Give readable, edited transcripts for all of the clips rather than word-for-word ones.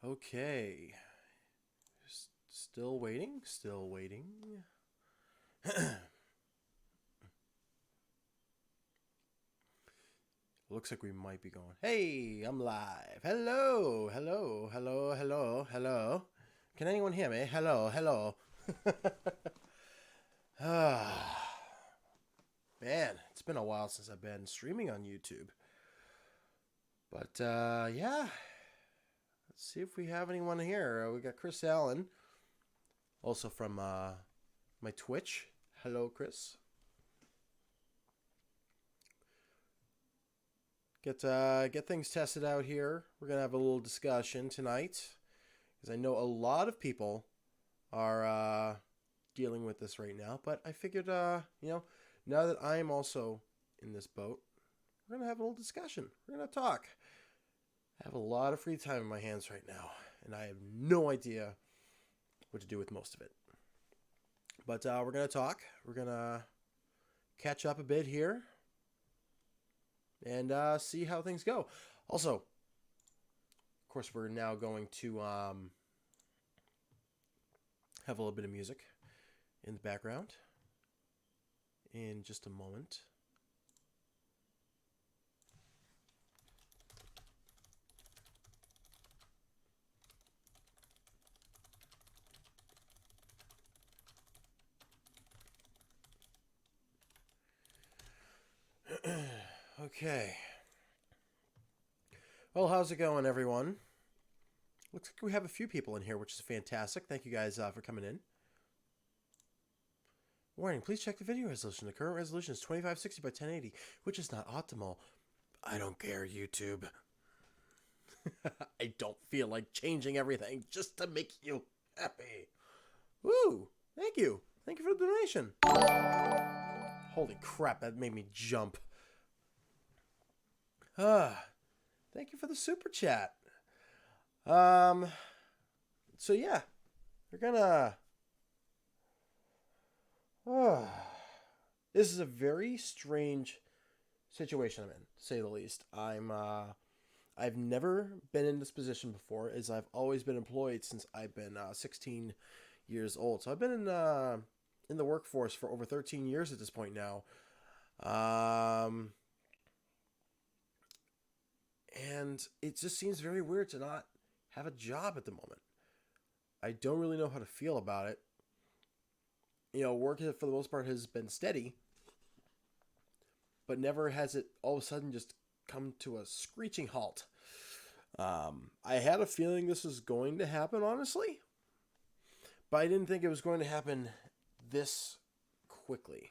Okay. Still waiting. Still waiting. Looks like we might be going. Hey, I'm live. Hello. Hello. Hello. Hello. Hello. Can anyone hear me? Hello. Hello. Ah, man, it's been a while since I've been streaming on YouTube. But yeah, let's see if we have anyone here. We got Chris Allen, also from my Twitch. Hello, Chris. Get things tested out here. We're gonna have a little discussion tonight because I know a lot of people are dealing with this right now. But I figured, now that I'm also in this boat, we're gonna have a little discussion. We're gonna talk. I have a lot of free time in my hands right now, and I have no idea what to do with most of it. But we're gonna talk. We're gonna catch up a bit here and see how things go. Also, of course, we're now going to have a little bit of music in the background in just a moment. Okay. Well, how's it going, everyone? Looks like we have a few people in here, which is fantastic. Thank you guys for coming in. Warning, please check the video resolution. The current resolution is 2560 by 1080, which is not optimal. I don't care, YouTube. I don't feel like changing everything just to make you happy. Woo! Thank you. Thank you for the donation. Holy crap, that made me jump. Thank you for the super chat. So yeah, we're gonna. This is a very strange situation I'm in, to say the least. I've never been in this position before, as I've always been employed since I've been 16 years old. So I've been in the workforce for over 13 years at this point now. And it just seems very weird to not have a job at the moment. I don't really know how to feel about it. Work for the most part has been steady, but never has it all of a sudden just come to a screeching halt. I had a feeling this was going to happen, honestly, but I didn't think it was going to happen this quickly.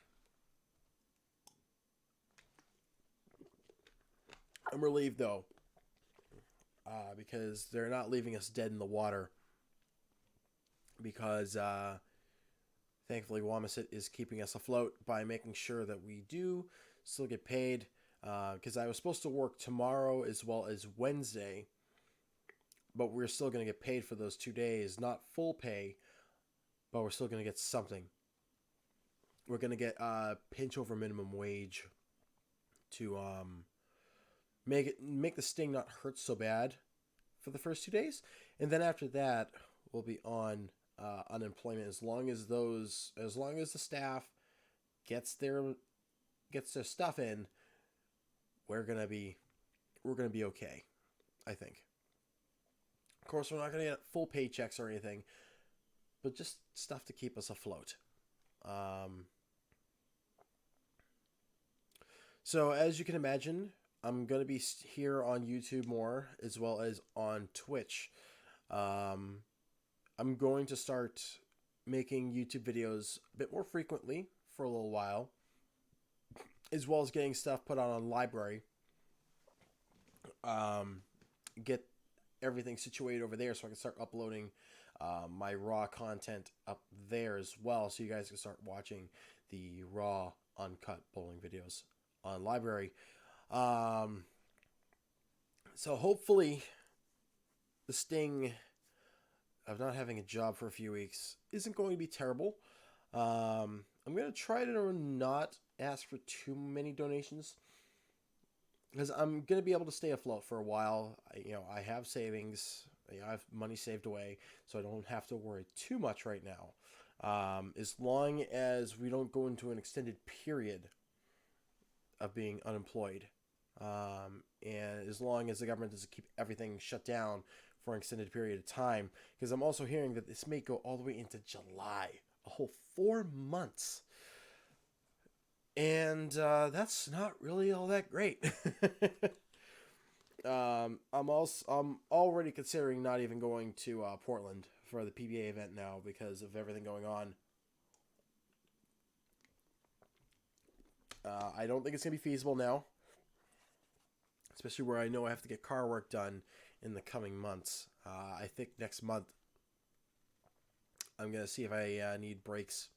I'm relieved, though, because they're not leaving us dead in the water, because thankfully Wamisit is keeping us afloat by making sure that we do still get paid, because I was supposed to work tomorrow as well as Wednesday, but we're still going to get paid for those 2 days. Not full pay, but we're still going to get something. We're going to get pinch over minimum wage to make the sting not hurt so bad for the first 2 days, and then after that we'll be on unemployment as long as the staff gets their stuff in. We're gonna be okay, I think. Of course, we're not gonna get full paychecks or anything, but just stuff to keep us afloat. So as you can imagine, I'm gonna be here on YouTube more as well as on Twitch. I'm going to start making YouTube videos a bit more frequently for a little while, as well as getting stuff put on library. Get everything situated over there so I can start uploading my raw content up there as well, so you guys can start watching the raw, uncut bowling videos on library. So hopefully the sting of not having a job for a few weeks isn't going to be terrible. I'm going to try to not ask for too many donations, because I'm going to be able to stay afloat for a while. I have savings. I have money saved away, so I don't have to worry too much right now. As long as we don't go into an extended period of being unemployed, and as long as the government doesn't keep everything shut down for an extended period of time, because I'm also hearing that this may go all the way into July, a whole 4 months, and that's not really all that great. I'm already considering not even going to Portland for the PBA event now because of everything going on. I don't think it's gonna be feasible now, especially where I know I have to get car work done in the coming months. I think next month I'm gonna see if I need brakes,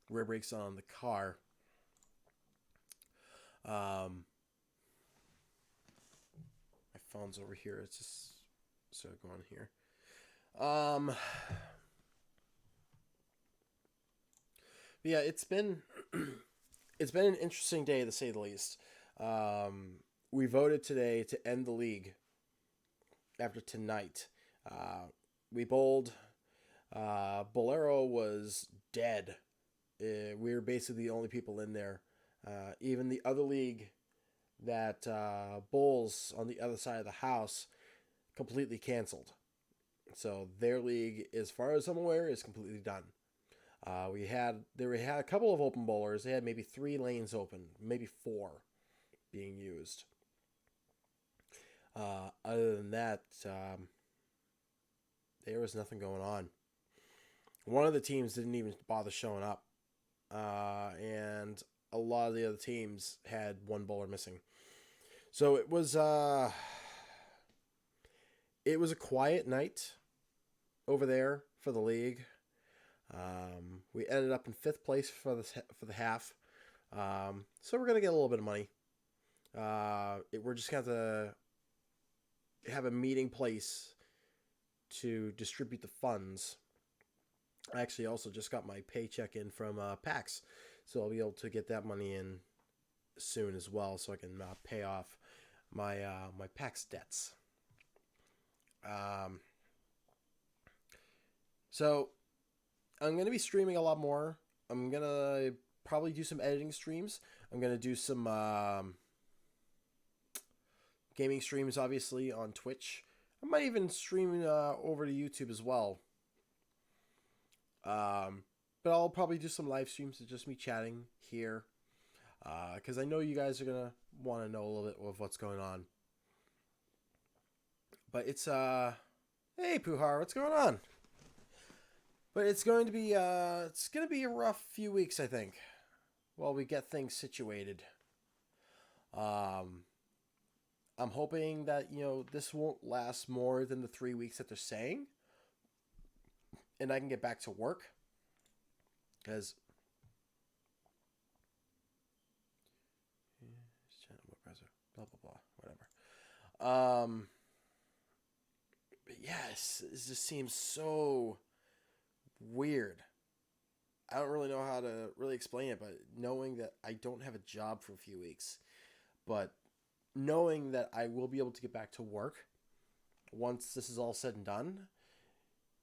rear brakes on the car. Um, my phone's over here. It's just so going here. Um, yeah, it's been an interesting day to say the least. We voted today to end the league after tonight. We bowled. Bolero was dead. We were basically the only people in there. Even the other league that bowls on the other side of the house completely canceled. So their league, as far as I'm aware, is completely done. We had a couple of open bowlers. They had maybe 3 lanes open, maybe 4 being used. Other than that, there was nothing going on. One of the teams didn't even bother showing up, and a lot of the other teams had 1 bowler missing. So it was a quiet night over there for the league. We ended up in 5th place for the half. So we're gonna get a little bit of money. We're just gonna have a meeting place to distribute the funds. I actually also just got my paycheck in from PAX, so I'll be able to get that money in soon as well, so I can pay off my PAX debts. So I'm gonna be streaming a lot more. I'm gonna probably do some editing streams. I'm gonna do some gaming streams, obviously on Twitch. I might even stream over to YouTube as well. But I'll probably do some live streams of just me chatting here, because I know you guys are gonna want to know a little bit of what's going on. But it's hey Puhar, what's going on? But it's going to be a rough few weeks, I think, while we get things situated. I'm hoping that this won't last more than the 3 weeks that they're saying, and I can get back to work. Because blah blah blah, whatever. But yes, it just seems so weird. I don't really know how to really explain it, but knowing that I don't have a job for a few weeks, but knowing that I will be able to get back to work once this is all said and done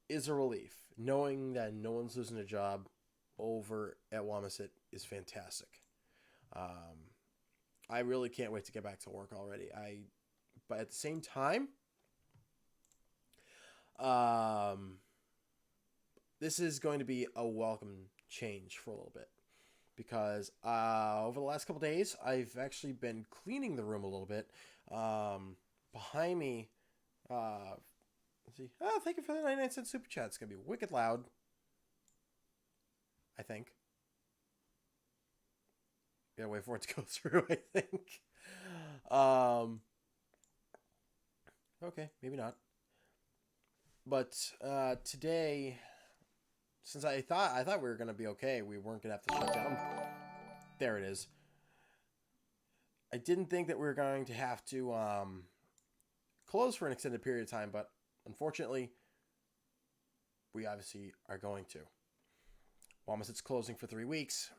is a relief. Knowing that no one's losing a job over at Wamasit is fantastic. I really can't wait to get back to work already. But at the same time, this is going to be a welcome change for a little bit, because over the last couple days, I've actually been cleaning the room a little bit. Behind me, let's see. Oh, thank you for the 99-cent super chat. It's gonna be wicked loud, I think. Gotta wait for it to go through, I think. Okay, maybe not. But today, since I thought we were gonna be okay, we weren't gonna have to shut down. There it is. I didn't think that we were going to have to close for an extended period of time, but unfortunately, we obviously are going to. Wamasit's closing for 3 weeks,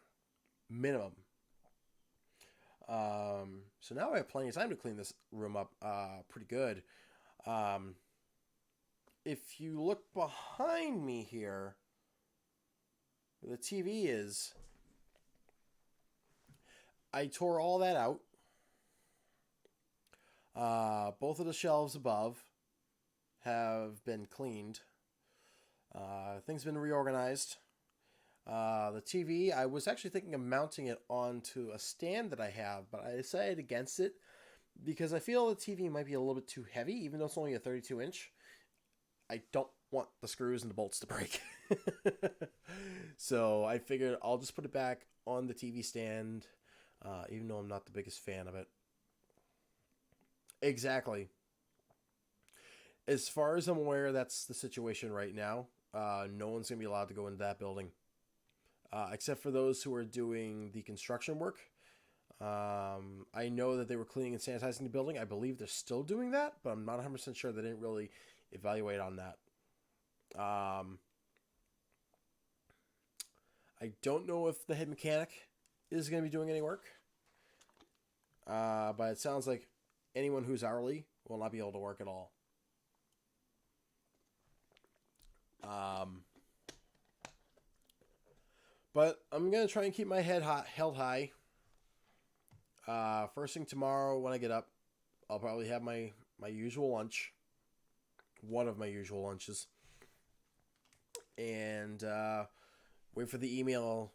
minimum. So now I have plenty of time to clean this room up pretty good. if you look behind me here, where the TV is, I tore all that out. Both of the shelves above have been cleaned. Things have been reorganized. The TV, I was actually thinking of mounting it onto a stand that I have, but I decided against it because I feel the TV might be a little bit too heavy, even though it's only a 32 inch. I don't want the screws and the bolts to break. So I figured I'll just put it back on the TV stand, even though I'm not the biggest fan of it. Exactly. As far as I'm aware, that's the situation right now. No one's going to be allowed to go into that building, except for those who are doing the construction work. I know that they were cleaning and sanitizing the building. I believe they're still doing that, but I'm not 100% sure. They didn't really evaluate on that. I don't know if the head mechanic is going to be doing any work, but it sounds like anyone who's hourly will not be able to work at all. But I'm going to try and keep my head held high. First thing tomorrow when I get up, I'll probably have my usual lunch. One of my usual lunches. And wait for the email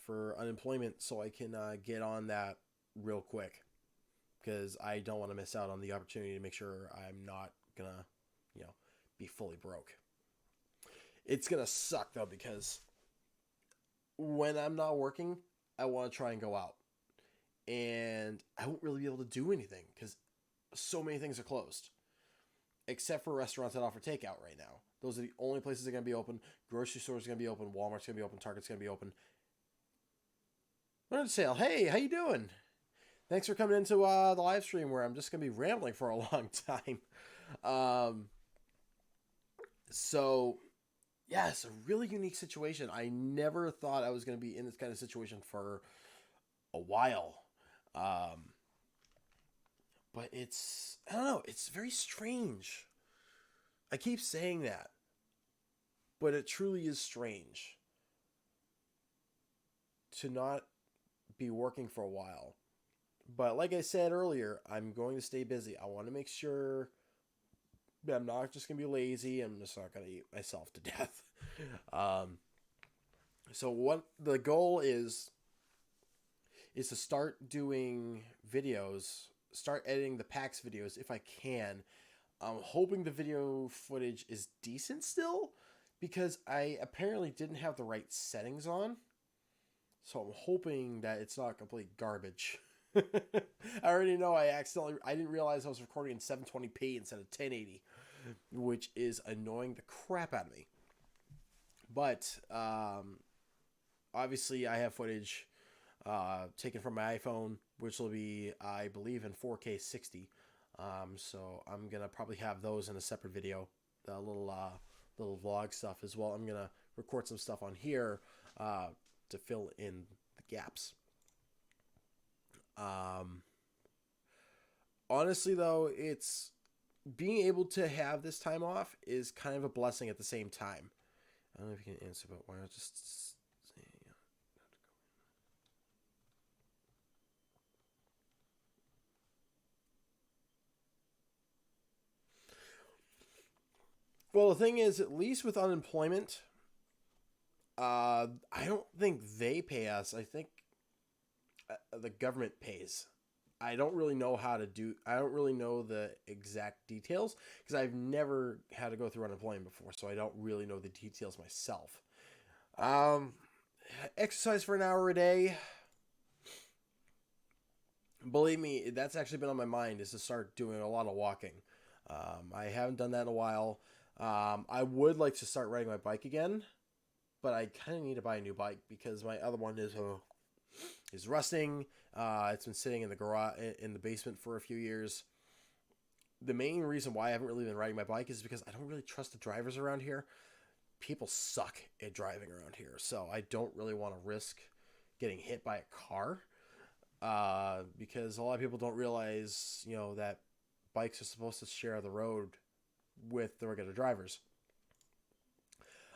for unemployment so I can get on that real quick. Because I don't want to miss out on the opportunity to make sure I'm not going to, be fully broke. It's going to suck, though, because when I'm not working, I want to try and go out. And I won't really be able to do anything because so many things are closed. Except for restaurants that offer takeout right now. Those are the only places that are going to be open. Grocery stores are going to be open. Walmart's going to be open. Target's going to be open. Learn sale. Hey, how you doing? Thanks for coming into the live stream where I'm just going to be rambling for a long time. So, yeah, it's a really unique situation. I never thought I was going to be in this kind of situation for a while. But I don't know, it's very strange. I keep saying that, but it truly is strange to not be working for a while. But like I said earlier, I'm going to stay busy. I want to make sure that I'm not just going to be lazy. I'm just not going to eat myself to death. So what the goal is to start doing videos, start editing the PAX videos if I can. I'm hoping the video footage is decent still because I apparently didn't have the right settings on. So I'm hoping that it's not complete garbage. I already know I didn't realize I was recording in 720p instead of 1080, which is annoying the crap out of me. But obviously I have footage taken from my iPhone, which will be, I believe, in 4K 60. So I'm gonna probably have those in a separate video, the little vlog stuff as well. I'm gonna record some stuff on here to fill in the gaps. Honestly, though, it's being able to have this time off is kind of a blessing at the same time. I don't know if you can answer, but why not just say, well, the thing is, at least with unemployment, I don't think they pay us. I think the government pays. I don't really know I don't really know the exact details because I've never had to go through unemployment before, so I don't really know the details myself. Exercise for an hour a day. Believe me, that's actually been on my mind is to start doing a lot of walking. I haven't done that in a while. I would like to start riding my bike again, but I kind of need to buy a new bike because my other one is rusting. It's been sitting in the garage in the basement for a few years. The main reason why I haven't really been riding my bike is because I don't really trust the drivers around here. People suck at driving around here, so I don't really want to risk getting hit by a car. Because a lot of people don't realize, that bikes are supposed to share the road with the regular drivers.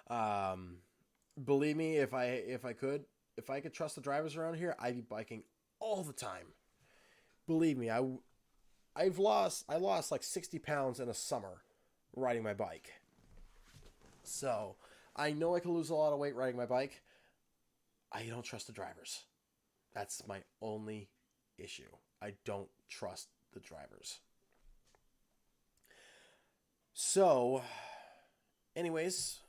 Um, Believe me, if I could trust the drivers around here, I'd be biking all the time. Believe me, I lost like 60 pounds in a summer riding my bike. So I know I can lose a lot of weight riding my bike. I don't trust the drivers. That's my only issue. I don't trust the drivers. So, anyways,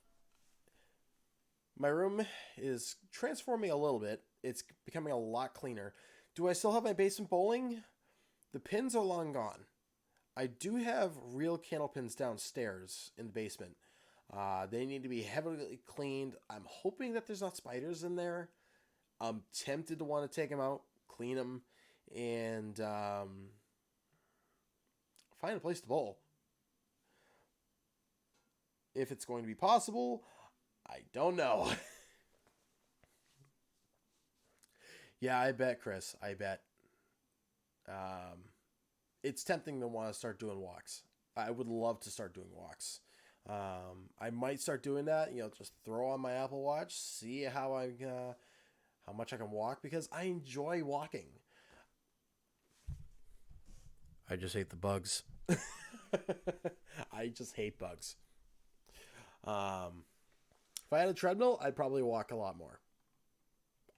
my room is transforming a little bit. It's becoming a lot cleaner. Do I still have my basement bowling? The pins are long gone. I do have real candle pins downstairs in the basement. They need to be heavily cleaned. I'm hoping that there's not spiders in there. I'm tempted to want to take them out, clean them, and find a place to bowl. If it's going to be possible, I don't know. Yeah, I bet, Chris. I bet. It's tempting to want to start doing walks. I would love to start doing walks. I might start doing that. Just throw on my Apple Watch, see how much I can walk, because I enjoy walking. I just hate the bugs. I just hate bugs. If I had a treadmill, I'd probably walk a lot more.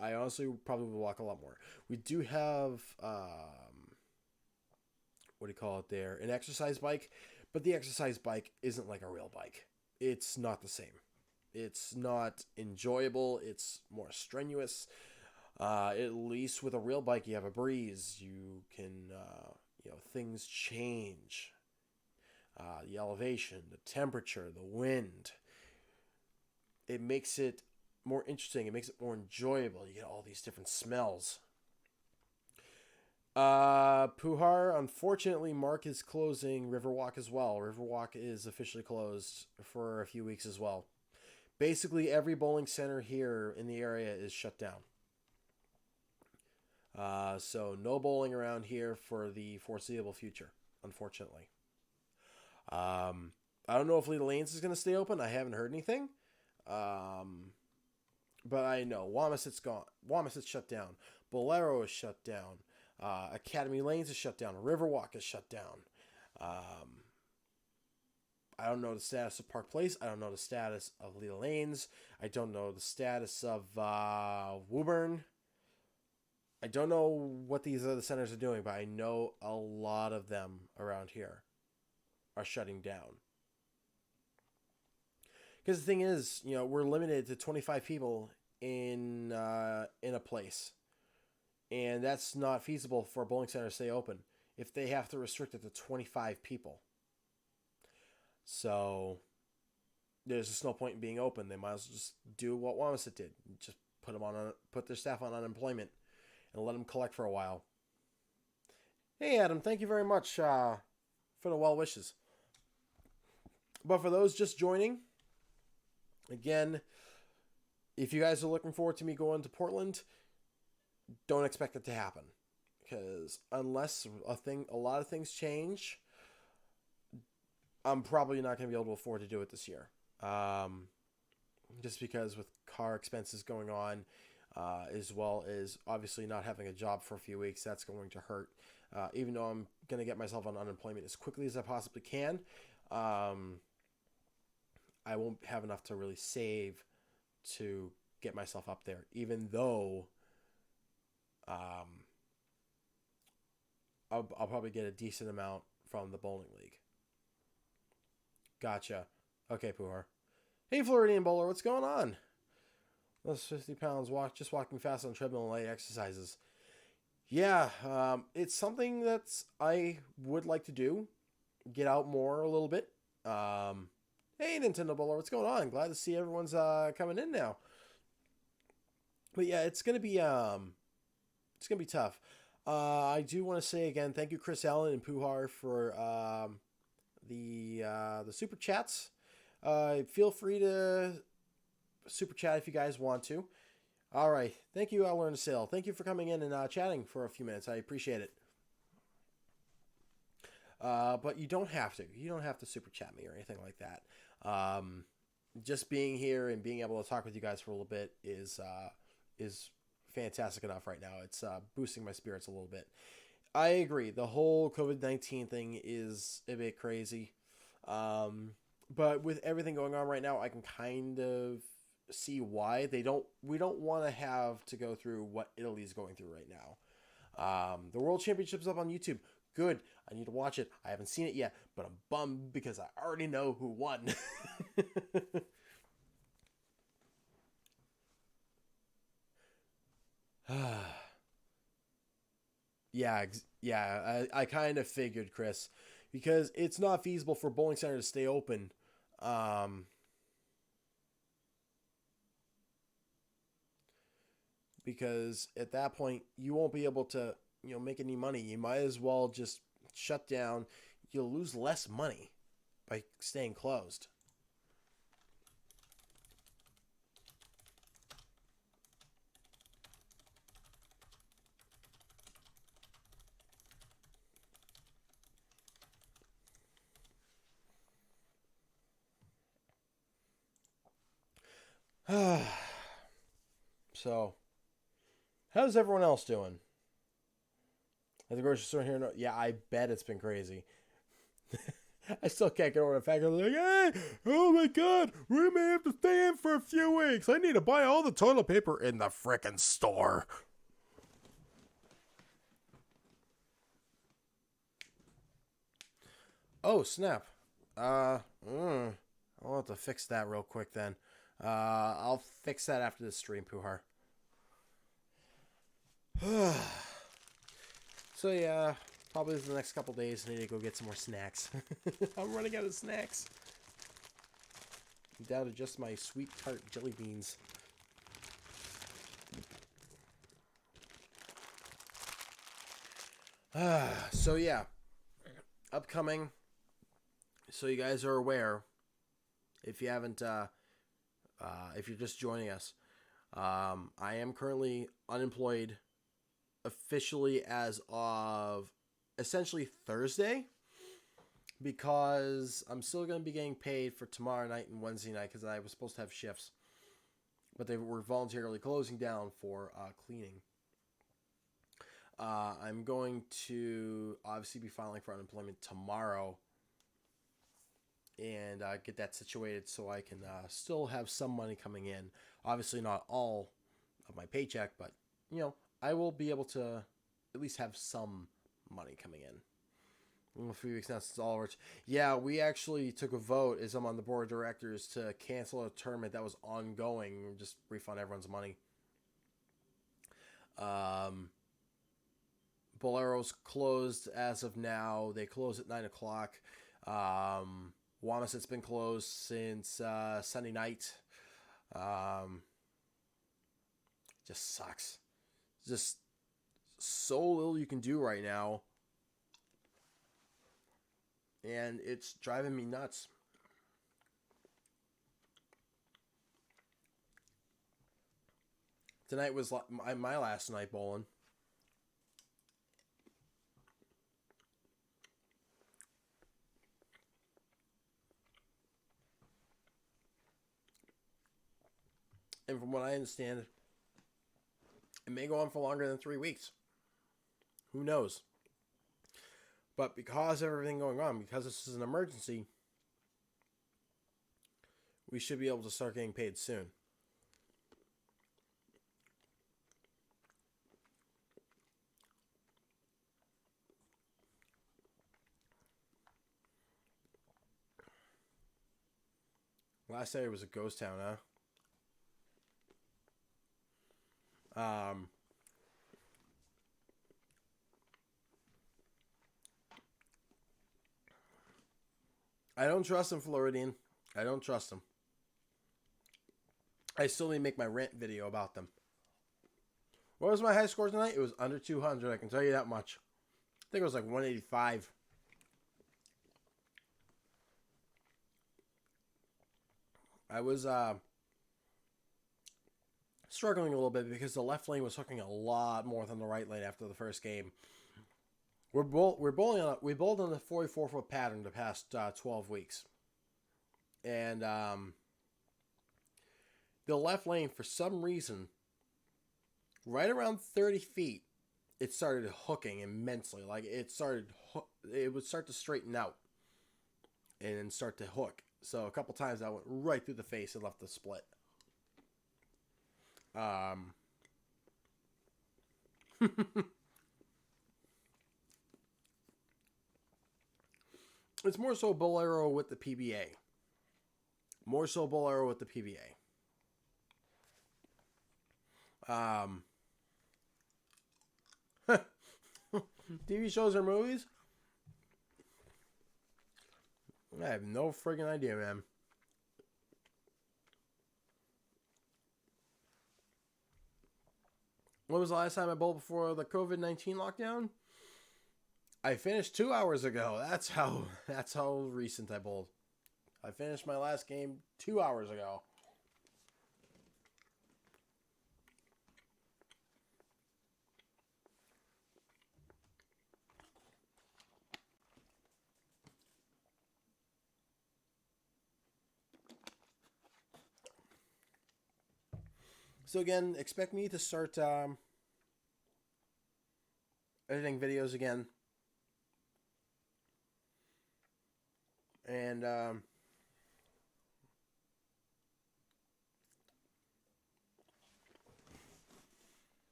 I honestly probably would walk a lot more. We do have, what do you call it there? An exercise bike, but the exercise bike isn't like a real bike. It's not the same. It's not enjoyable. It's more strenuous. At least with a real bike, you have a breeze. You can, things change. The elevation, the temperature, the wind. It makes it more interesting. It makes it more enjoyable. You get all these different smells. Puhar, unfortunately, Mark is closing Riverwalk as well. Riverwalk is officially closed for a few weeks as well. Basically, every bowling center here in the area is shut down. So no bowling around here for the foreseeable future, unfortunately. I don't know if Leda Lanes is going to stay open. I haven't heard anything. But I know Wamiset's gone. Wamiset's shut down. Bolero is shut down. Academy Lanes is shut down. Riverwalk is shut down. I don't know the status of Park Place. I don't know the status of Leda Lanes. I don't know the status of Woburn. I don't know what these other centers are doing, but I know a lot of them around here are shutting down. Because the thing is, we're limited to 25 people in a place. And that's not feasible for a bowling center to stay open if they have to restrict it to 25 people. So there's just no point in being open. They might as well just do what Wamisit did. Just put their staff on unemployment and let them collect for a while. Hey, Adam, thank you very much for the well wishes. But for those just joining, again, if you guys are looking forward to me going to Portland, don't expect it to happen. Because unless a lot of things change, I'm probably not going to be able to afford to do it this year. Just because with car expenses going on, as well as obviously not having a job for a few weeks, that's going to hurt. Even though I'm going to get myself on unemployment as quickly as I possibly can, I won't have enough to really save to get myself up there, even though I'll probably get a decent amount from the bowling league. Gotcha. Okay, Puhar. Hey, Floridian Bowler, what's going on? Those 50 pounds, just walking fast on treadmill and light exercises. Yeah, it's something that I would like to do. Get out more a little bit. Hey, Nintendo Bowler, what's going on? Glad to see everyone's coming in now. But yeah, it's gonna be tough. I do want to say again, thank you, Chris Allen and Puhar, for the super chats. Feel free to super chat if you guys want to. All right, thank you, I'll Learn to Sail. Thank you for coming in and chatting for a few minutes. I appreciate it. But you don't have to. You don't have to super chat me or anything like that. Just being here and being able to talk with you guys for a little bit is fantastic enough right now. It's boosting my spirits a little bit. I agree. The whole COVID-19 thing is a bit crazy. But with everything going on right now, I can kind of see why we don't want to have to go through what Italy's going through right now. The World Championship's up on YouTube. Good. I need to watch it. I haven't seen it yet, but I'm bummed because I already know who won. I kind of figured, Chris, because it's not feasible for bowling center to stay open. Um, because at that point you won't be able to make any money. You might as well just shut down. You'll lose less money by staying closed. So, how's everyone else doing? At the grocery store here? Yeah, I bet it's been crazy. I still can't get over the fact that they're like, hey, oh my god, we may have to stay in for a few weeks. I need to buy all the toilet paper in the frickin' store. Oh, snap. Uh, mm, I'll have to fix that real quick then. I'll fix that after this stream, Puhar. So yeah, probably the next couple days I need to go get some more snacks. I'm running out of snacks. I'm down to just my sweet tart jelly beans. So yeah, upcoming. So you guys are aware, if you haven't, if you're just joining us, I am currently unemployed officially as of essentially Thursday, because I'm still going to be getting paid for tomorrow night and Wednesday night because I was supposed to have shifts, but they were voluntarily closing down for cleaning. I'm going to obviously be filing for unemployment tomorrow and get that situated so I can still have some money coming in. Obviously, not all of my paycheck, but I will be able to at least have some money coming in. A few weeks now since it's all over. Yeah, we actually took a vote as I'm on the board of directors to cancel a tournament that was ongoing, just refund everyone's money. Bolero's closed as of now. They close at 9 o'clock. Wamaset's been closed since Sunday night. Just sucks. Just so little you can do right now. And it's driving me nuts. Tonight was my last night bowling. And from what I understand, it may go on for longer than 3 weeks. Who knows? But because of everything going on, because this is an emergency, we should be able to start getting paid soon. Last Saturday was a ghost town, huh? I don't trust him, Floridian. I don't trust him. I still need to make my rant video about them. What was my high score tonight? It was under 200, I can tell you that much. I think it was like 185. I was struggling a little bit because the left lane was hooking a lot more than the right lane after the first game. We bowled on a 44-foot pattern the past 12 weeks, and the left lane for some reason, right around 30 feet, it started hooking immensely. Like it would start to straighten out and then start to hook. So a couple times I went right through the face and left the split. Um, it's more so bull arrow with the PBA. More so bull arrow with the PBA. TV shows or movies? I have no friggin' idea, man. When was the last time I bowled before the COVID-19 lockdown? I finished 2 hours ago. That's how recent I bowled. I finished my last game 2 hours ago. So again, expect me to start editing videos again, and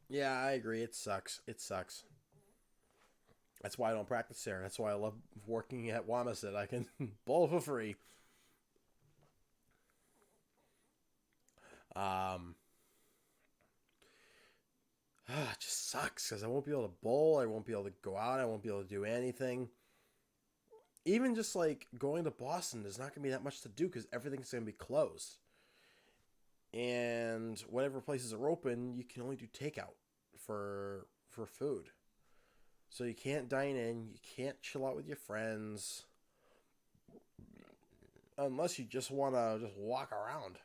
yeah, I agree. It sucks. It sucks. That's why I don't practice there. That's why I love working at Wamasit. I can bowl for free. Um, it just sucks because I won't be able to bowl. I won't be able to go out. I won't be able to do anything. Even just like going to Boston, there's not going to be that much to do because everything's going to be closed. And whatever places are open, you can only do takeout for food. So you can't dine in. You can't chill out with your friends unless you just want to just walk around.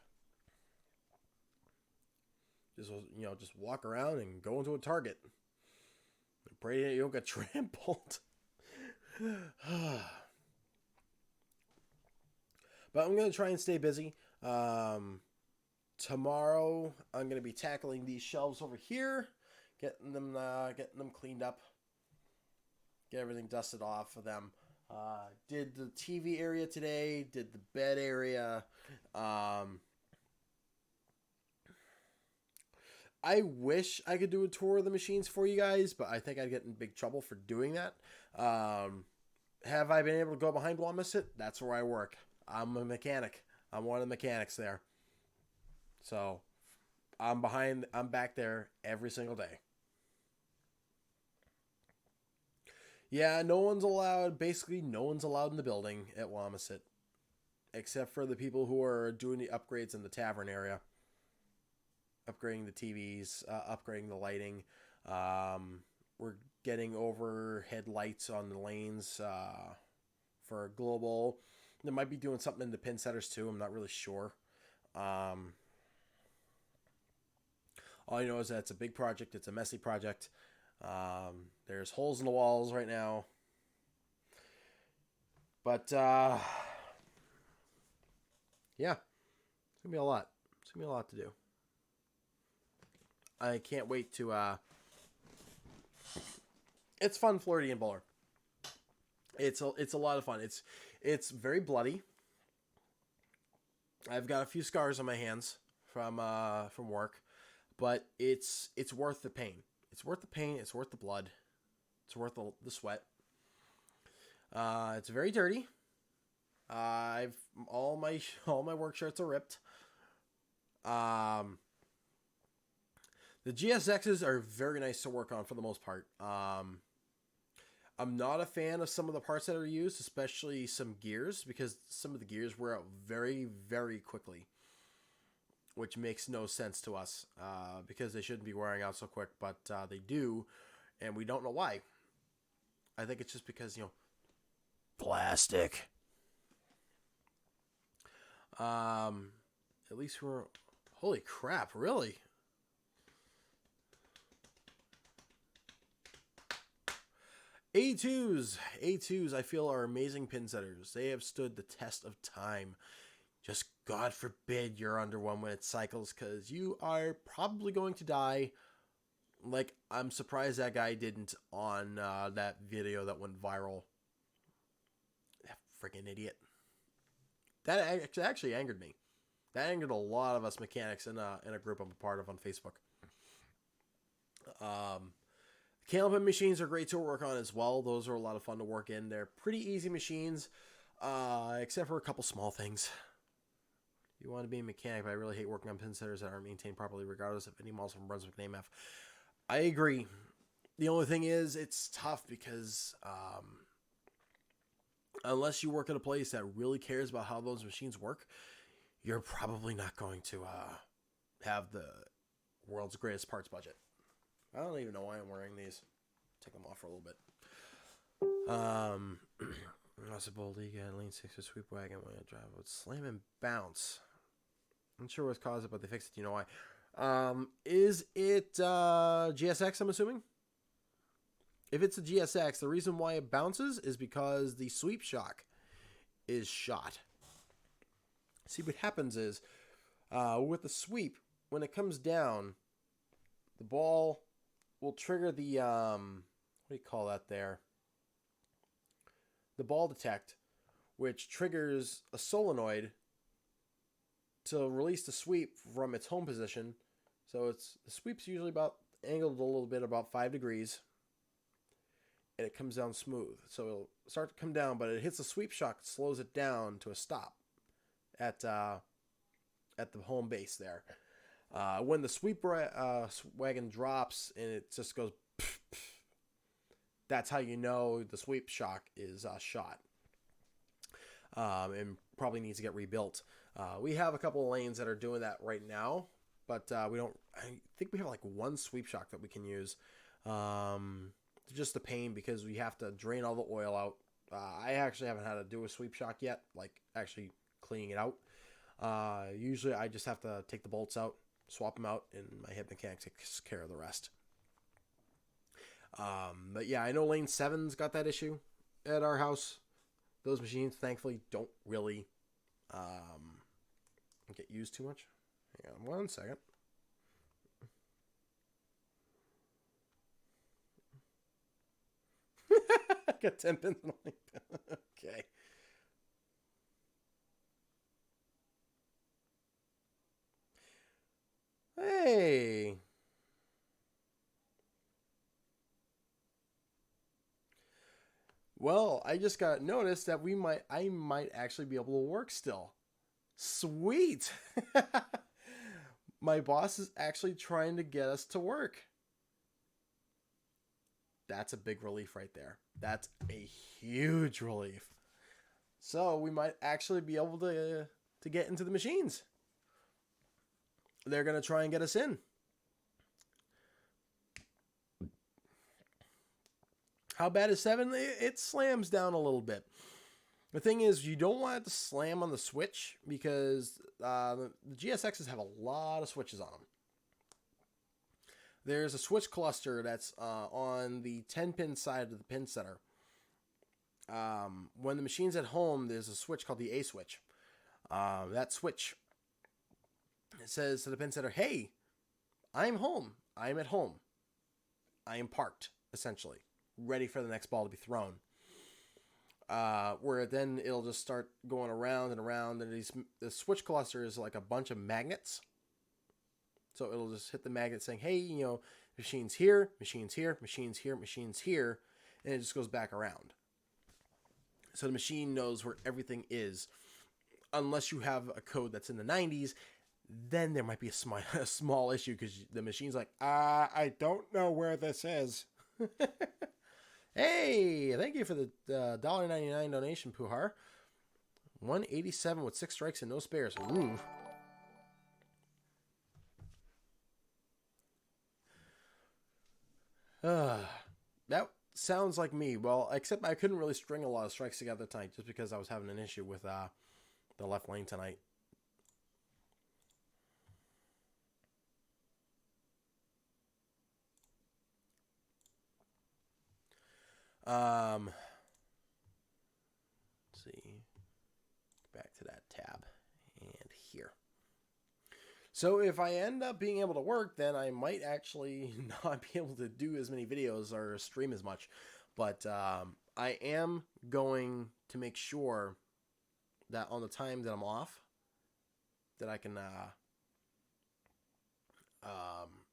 Just walk around and go into a Target. Pray that you don't get trampled. But I'm gonna try and stay busy. Tomorrow I'm gonna be tackling these shelves over here, getting them cleaned up, get everything dusted off of them. Did the TV area today. Did the bed area. I wish I could do a tour of the machines for you guys, but I think I'd get in big trouble for doing that. Have I been able to go behind Wamasit? That's where I work. I'm a mechanic. I'm one of the mechanics there. So I'm back there every single day. Yeah, no one's allowed, basically no one's allowed in the building at Wamasit, except for the people who are doing the upgrades in the tavern area. Upgrading the TVs, upgrading the lighting. We're getting overhead lights on the lanes for global. They might be doing something in the pin setters too. I'm not really sure. All I know is that it's a big project. It's a messy project. There's holes in the walls right now. But yeah, it's gonna be a lot. It's gonna be a lot to do. I can't wait to. It's fun, Floridian bowler. It's a lot of fun. It's very bloody. I've got a few scars on my hands from work, but it's worth the pain. It's worth the pain. It's worth the blood. It's worth the sweat. It's very dirty. I've all my work shirts are ripped. Um, the GSXs are very nice to work on for the most part. I'm not a fan of some of the parts that are used, especially some gears, because some of the gears wear out very, very quickly, which makes no sense to us because they shouldn't be wearing out so quick, but they do, and we don't know why. I think it's just because, plastic. At least we're Holy crap, really? A2s, I feel, are amazing pin setters. They have stood the test of time. Just God forbid you're under 1 minute cycles, because you are probably going to die. Like, I'm surprised that guy didn't on that video that went viral. That freaking idiot. That actually angered me. That angered a lot of us mechanics in a group I'm a part of on Facebook. Caliper machines are great to work on as well. Those are a lot of fun to work in. They're pretty easy machines, except for a couple small things. You want to be a mechanic, but I really hate working on pin setters that aren't maintained properly, regardless of any models from Brunswick and AMF. I agree. The only thing is, it's tough because unless you work at a place that really cares about how those machines work, you're probably not going to have the world's greatest parts budget. I don't even know why I'm wearing these. Take them off for a little bit. That's a bold Liga, lane 6 or sweep wagon when I drive would slam and bounce. I'm not sure what's caused it, but they fixed it. You know why? Is it GSX, I'm assuming? If it's a GSX, the reason why it bounces is because the sweep shock is shot. See, what happens is, with the sweep, when it comes down, the ball will trigger the, what do you call that there? The ball detect, which triggers a solenoid to release the sweep from its home position. So the sweep's usually angled a little bit, about 5 degrees, and it comes down smooth. So it'll start to come down, but it hits the sweep shock, slows it down to a stop at the home base there. When the sweep wagon drops and it just goes, pff, pff, that's how you know the sweep shock is shot, and probably needs to get rebuilt. We have a couple of lanes that are doing that right now, but we don't. I think we have like one sweep shock that we can use. It's just a pain because we have to drain all the oil out. I actually haven't had to do a sweep shock yet, like actually cleaning it out. Usually I just have to take the bolts out, swap them out, and my head mechanic takes care of the rest. But yeah, I know lane 7's got that issue at our house. Those machines, thankfully, don't really get used too much. Hang on 1 second. I got 10 pins in the lane. Okay. Hey. Well, I just got noticed that I might actually be able to work still. Sweet. My boss is actually trying to get us to work. That's a big relief right there. That's a huge relief. So we might actually be able to get into the machines. They're going to try and get us in. How bad is 7? It slams down a little bit. The thing is, you don't want it to slam on the switch because the GSXs have a lot of switches on them. There's a switch cluster that's on the 10-pin side of the pin setter. When the machine's at home, there's a switch called the A switch. That switch, it says to the pin setter, hey, I'm home. I'm at home. I am parked, essentially, ready for the next ball to be thrown. Where then it'll just start going around and around, and the switch cluster is like a bunch of magnets. So it'll just hit the magnet saying, hey, machine's here, machine's here, machine's here, machine's here, and it just goes back around. So the machine knows where everything is. Unless you have a code that's in the 90s, then there might be a small issue because the machine's like, I don't know where this is. Hey, thank you for the $1.99 donation, Puhar. 187 with 6 strikes and no spares. Ooh. That sounds like me. Well, except I couldn't really string a lot of strikes together tonight just because I was having an issue with the left lane tonight. Let's see. Back to that tab. And here. So if I end up being able to work, then I might actually not be able to do as many videos or stream as much. But I am going to make sure that on the time that I'm off, that I can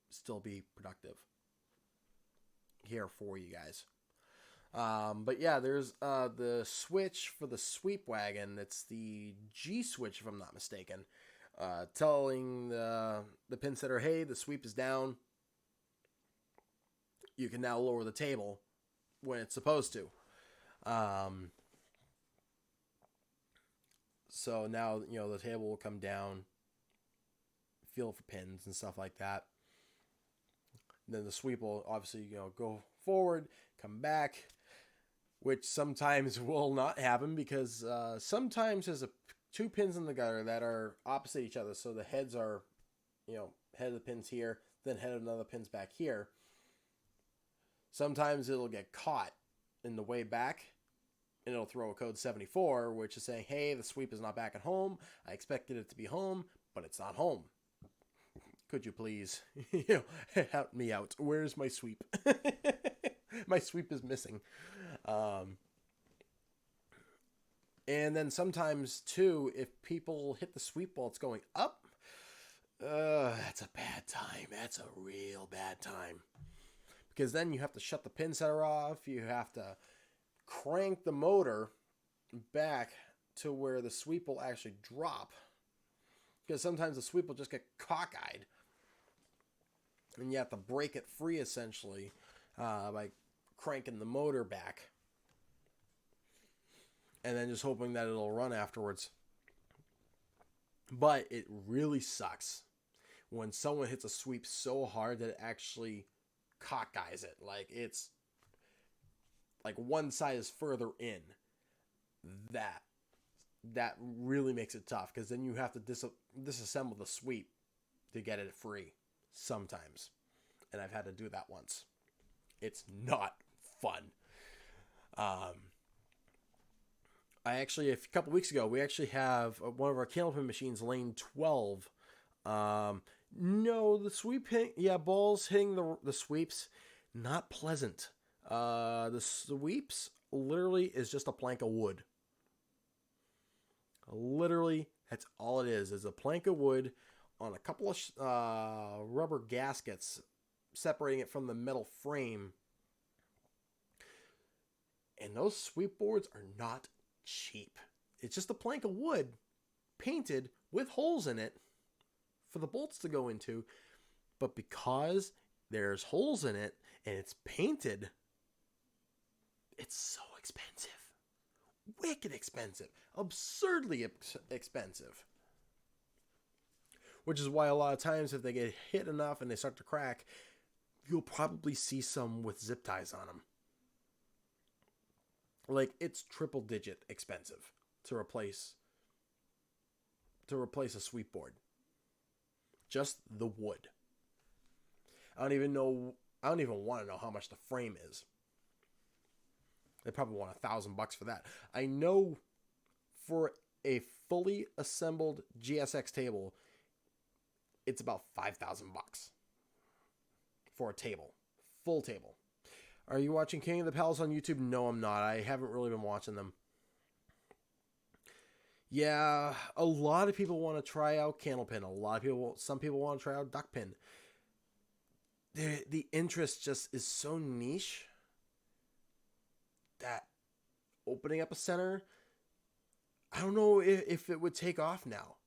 still be productive here for you guys. But yeah, there's the switch for the sweep wagon. It's the G switch, if I'm not mistaken. Telling the pin setter, hey, the sweep is down. You can now lower the table when it's supposed to. So now, the table will come down, feel for pins and stuff like that. And then the sweep will obviously, go forward, come back, which sometimes will not happen because sometimes there's two pins in the gutter that are opposite each other. So the heads are, head of the pins here, then head of another pin's back here. Sometimes it'll get caught in the way back, and it'll throw a code 74, which is saying, hey, the sweep is not back at home. I expected it to be home, but it's not home. Could you please, help me out? Where's my sweep? My sweep is missing. And then sometimes, too, if people hit the sweep while it's going up, that's a bad time. That's a real bad time. Because then you have to shut the pin setter off. You have to crank the motor back to where the sweep will actually drop. Because sometimes the sweep will just get cockeyed. And you have to break it free, essentially, by cranking the motor back. And then just hoping that it'll run afterwards. But it really sucks when someone hits a sweep so hard that it actually cockeyes it. Like, it's like one side is further in. That really makes it tough, because then you have to disassemble the sweep to get it free sometimes. And I've had to do that once. It's not fun. I actually, a couple weeks ago, we actually have one of our candlepin machines, lane 12. No, the sweep balls hitting the sweeps, not pleasant. The sweeps literally is just a plank of wood. Literally, that's all it is a plank of wood on a couple of rubber gaskets separating it from the metal frame. And those sweep boards are not cheap. It's just a plank of wood painted with holes in it for the bolts to go into. But because there's holes in it and it's painted, it's so expensive. Wicked expensive. Absurdly expensive. Which is why a lot of times if they get hit enough and they start to crack, you'll probably see some with zip ties on them. Like, it's triple digit expensive to replace a sweep board. Just the wood. I don't even want to know how much the frame is. They probably want $1,000 for that. I know for a fully assembled GSX table, it's about $5,000 for a table, full table. Are you watching King of the Palace on YouTube? No, I'm not. I haven't really been watching them. Yeah, a lot of people want to try out candlepin. Some people want to try out duckpin. The interest just is so niche that opening up a center, I don't know if it would take off now.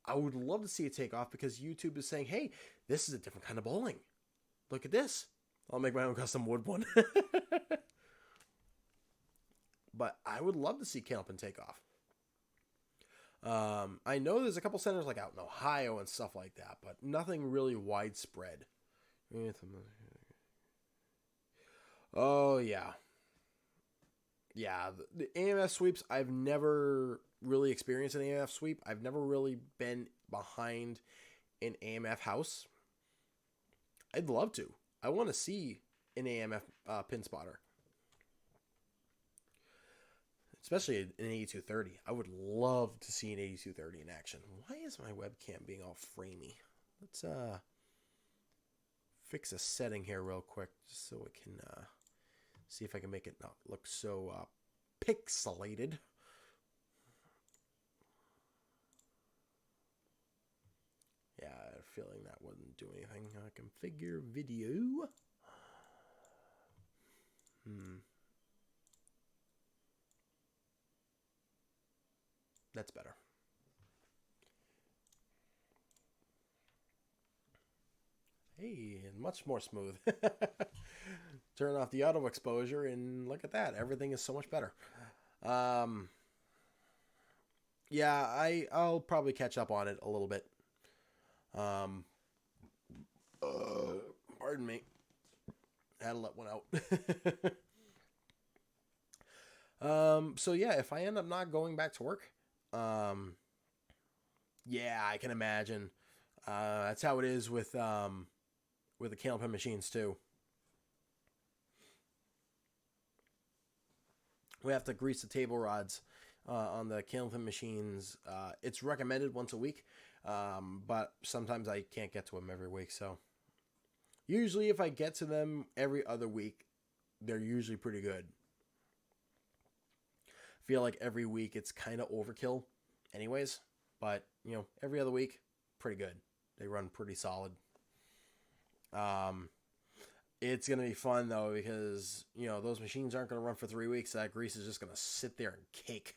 I would love to see it take off because YouTube is saying, hey, this is a different kind of bowling. Look at this. I'll make my own custom wood one. But I would love to see candlepin take off. I know there's a couple centers like out in Ohio and stuff like that, but nothing really widespread. Oh, yeah. Yeah, the AMF sweeps, I've never really experienced an AMF sweep. I've never really been behind an AMF house. I'd love to. I want to see an AMF pin spotter. especially an 8230. I would love to see an 8230 in action. Why is my webcam being all framey? Let's fix a setting here real quick just so we can see if I can make it not look so pixelated. Yeah, I had a feeling that wouldn't do anything. Configure video. That's better. Hey, much more smooth. Turn off the auto exposure and look at that. Everything is so much better. Yeah, I'll probably catch up on it a little bit. Pardon me. I had to let one out. So yeah, if I end up not going back to work, yeah, I can imagine. That's how it is with the candle pen machines too. We have to grease the table rods on the candle pen machines. It's recommended once a week, but sometimes I can't get to them every week. So usually if I get to them every other week, they're usually pretty good. I feel like every week it's kind of overkill anyways, but every other week, pretty good. They run pretty solid. It's going to be fun though, because those machines aren't going to run for 3 weeks. That grease is just going to sit there and cake.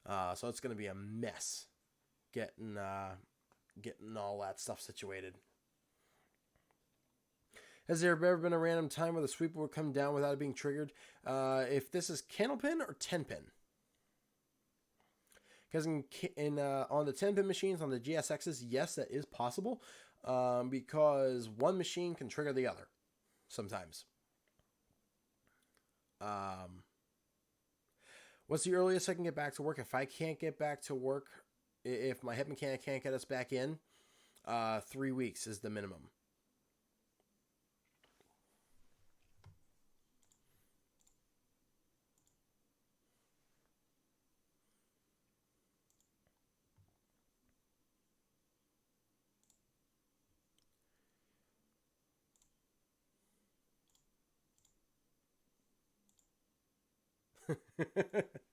So it's going to be a mess getting all that stuff situated. Has there ever been a random time where the sweeper would come down without it being triggered? If this is candle pin or 10 pin? Because on the 10 pin machines, on the GSXs, yes, that is possible. Because one machine can trigger the other sometimes. What's the earliest I can get back to work? If I can't get back to work, if my head mechanic can't get us back in, 3 weeks is the minimum.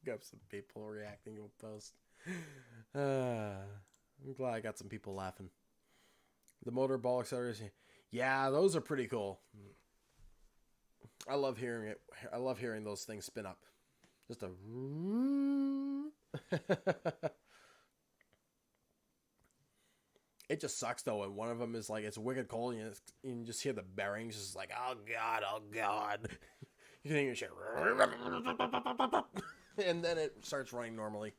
Got some people reacting to a post. I'm glad I got some people laughing. The motor ball accelerators. Yeah, those are pretty cool. I love hearing it. I love hearing those things spin up. Just a... It just sucks though, and one of them is like, it's wicked cold, and you just hear the bearings just like, oh god. You can hear shit. And then it starts running normally.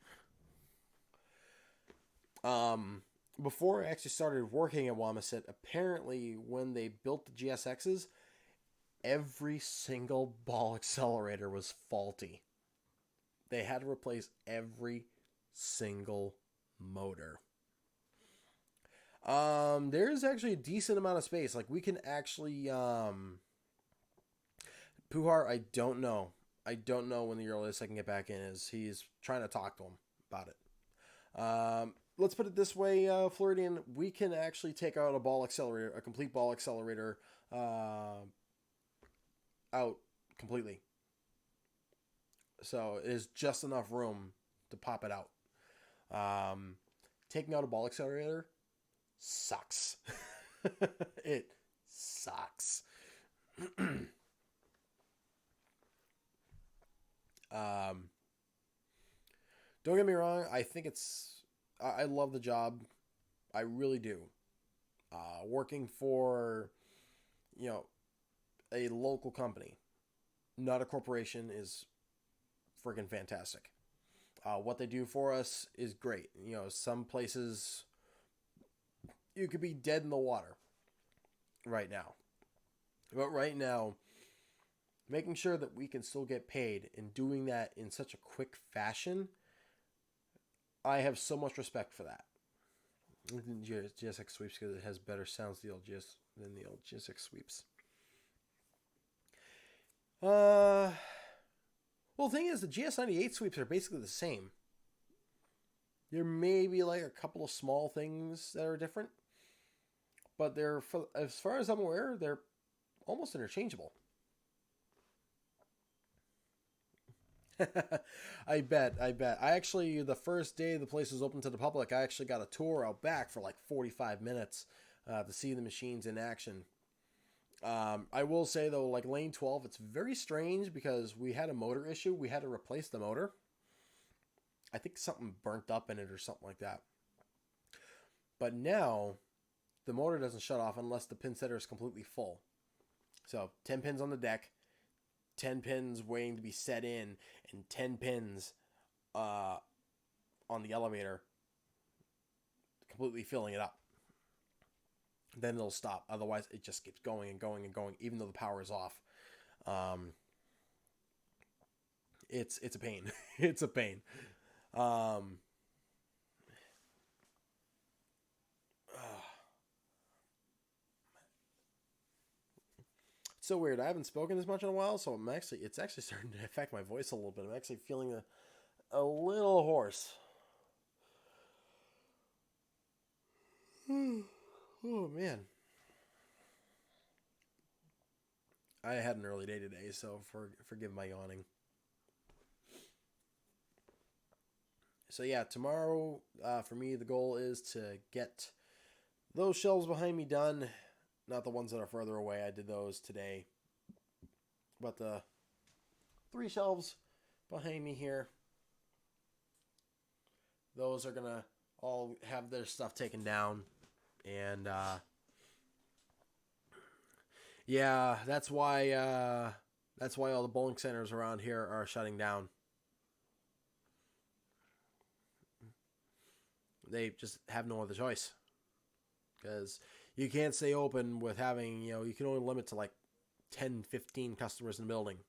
Before I actually started working at Wamasit, apparently when they built the GSXs, every single ball accelerator was faulty. They had to replace every single motor. There's actually a decent amount of space. Like, we can actually, Puhar, I don't know. I don't know when the earliest I can get back in is. He's trying to talk to him about it. Let's put it this way, Floridian. We can actually take out a complete ball accelerator, out completely. So it is just enough room to pop it out. Taking out a ball accelerator sucks. It sucks. Don't get me wrong. I love the job. I really do. Working for, a local company, not a corporation, is freaking fantastic. What they do for us is great. Some places you could be dead in the water right now. But right now, making sure that we can still get paid and doing that in such a quick fashion, I have so much respect for that. GSX sweeps because it has better sounds than the old GSX sweeps. Well, Well, the thing is, the GS98 sweeps are basically the same. There may be like a couple of small things that are different, but as far as I'm aware, they're almost interchangeable. I bet. I actually, the first day the place was open to the public, I actually got a tour out back for like 45 minutes to see the machines in action. I will say though, like lane 12, it's very strange because we had a motor issue. We had to replace the motor. I think something burnt up in it or something like that. But now, the motor doesn't shut off unless the pin setter is completely full. So 10 pins on the deck, 10 pins waiting to be set in, and 10 pins on the elevator, completely filling it up. Then it'll stop. Otherwise, it just keeps going and going and going, even though the power is off. It's a pain. It's a pain. It's so weird. I haven't spoken as much in a while, so it's actually starting to affect my voice a little bit. I'm actually feeling a little hoarse. Oh man. I had an early day today, so forgive my yawning. So yeah, tomorrow for me the goal is to get those shelves behind me done. Not the ones that are further away. I did those today. But the 3 shelves behind me here, those are gonna all have their stuff taken down, and yeah, that's why all the bowling centers around here are shutting down. They just have no other choice because you can't stay open with having, you can only limit to like 10, 15 customers in the building.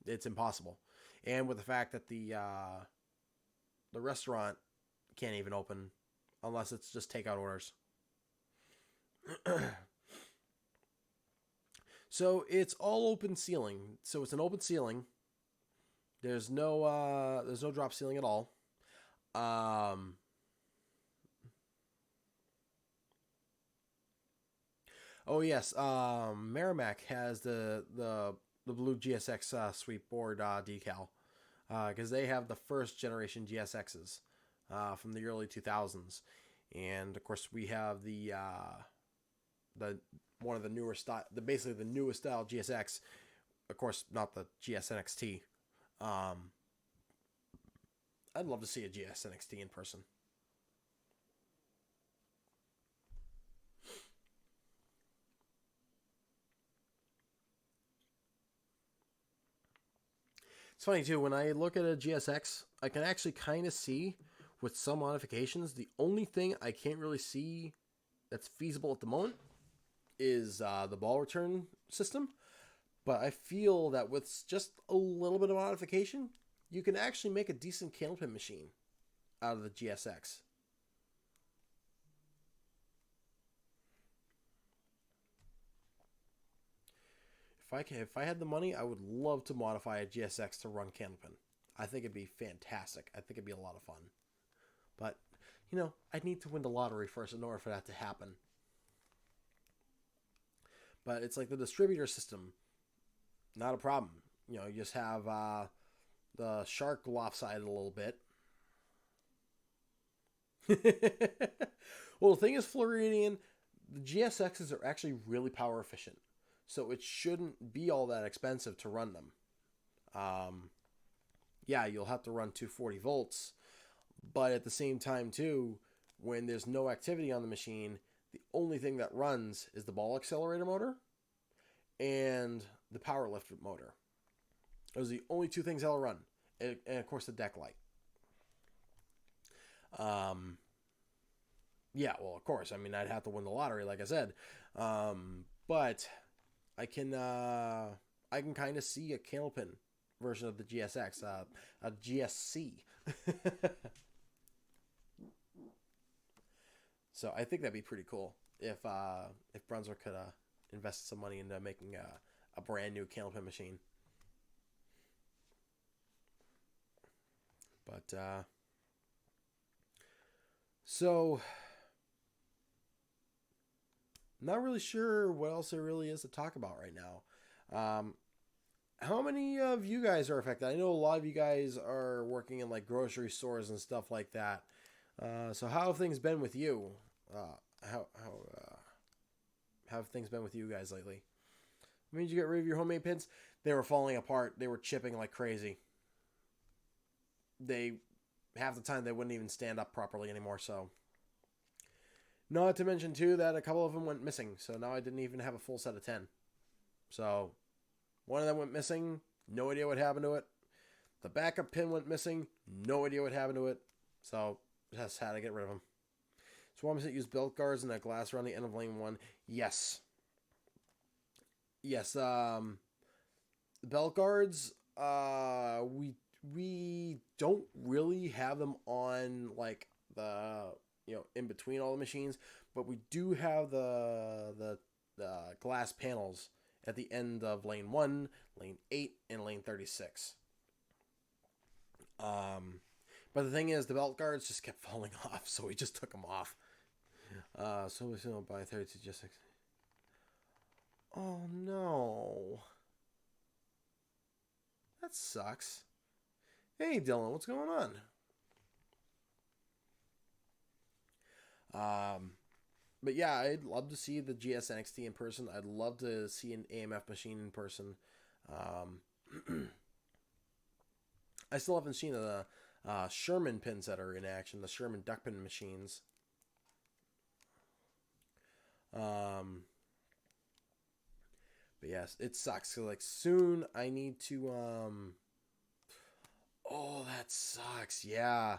It's impossible. And with the fact that the restaurant can't even open unless it's just takeout orders. So it's all open ceiling. So it's an open ceiling. There's no drop ceiling at all. Oh yes, Merrimack has the blue GSX sweep board decal because they have the first generation GSXs from the early 2000s, and of course we have the one of the newer style, basically the newest style GSX. Of course, not the GSNXT. I'd love to see a GSNXT in person. It's funny too, when I look at a GSX, I can actually kind of see with some modifications. The only thing I can't really see that's feasible at the moment is the ball return system. But I feel that with just a little bit of modification, you can actually make a decent candlepin machine out of the GSX. If I had the money, I would love to modify a GSX to run candlepin. I think it'd be fantastic. I think it'd be a lot of fun. But, I'd need to win the lottery first in order for that to happen. But it's like the distributor system. Not a problem. You just have the shark lopsided a little bit. Well, the thing is, Floridian, the GSXs are actually really power efficient. So it shouldn't be all that expensive to run them. Yeah, you'll have to run 240 volts. But at the same time, too, when there's no activity on the machine, the only thing that runs is the ball accelerator motor and the power lift motor. Those are the only 2 things that'll run. And of course, the deck light. Yeah, well, of course. I mean, I'd have to win the lottery, like I said. But I can kind of see a candlepin version of the GSX, a GSC. So I think that'd be pretty cool if Brunswick could invest some money into making a brand new candlepin machine. But so not really sure what else there really is to talk about right now. How many of you guys are affected? I know a lot of you guys are working in like grocery stores and stuff like that. So how have things been with you? How have things been with you guys lately? When did you get rid of your homemade pins? They were falling apart. They were chipping like crazy. They half the time they wouldn't even stand up properly anymore. So, not to mention too that a couple of them went missing. So now I didn't even have a full set of 10. So one of them went missing. No idea what happened to it. The backup pin went missing. No idea what happened to it. So just had to get rid of them. Swarms that use belt guards and that glass around the end of lane 1. Yes. Yes. Belt guards. We don't really have them on like the in between all the machines, but we do have the glass panels at the end of lane 1, lane 8, and lane 36. But the thing is, the belt guards just kept falling off, so we just took them off. So we still buy 32 just 6. Oh no, that sucks. Hey Dylan, what's going on? But yeah, I'd love to see the GS NXT in person. I'd love to see an AMF machine in person. I still haven't seen the Sherman pins that are in action, the Sherman duck pin machines. But yes, it sucks. So like soon I need to oh, that sucks. Yeah.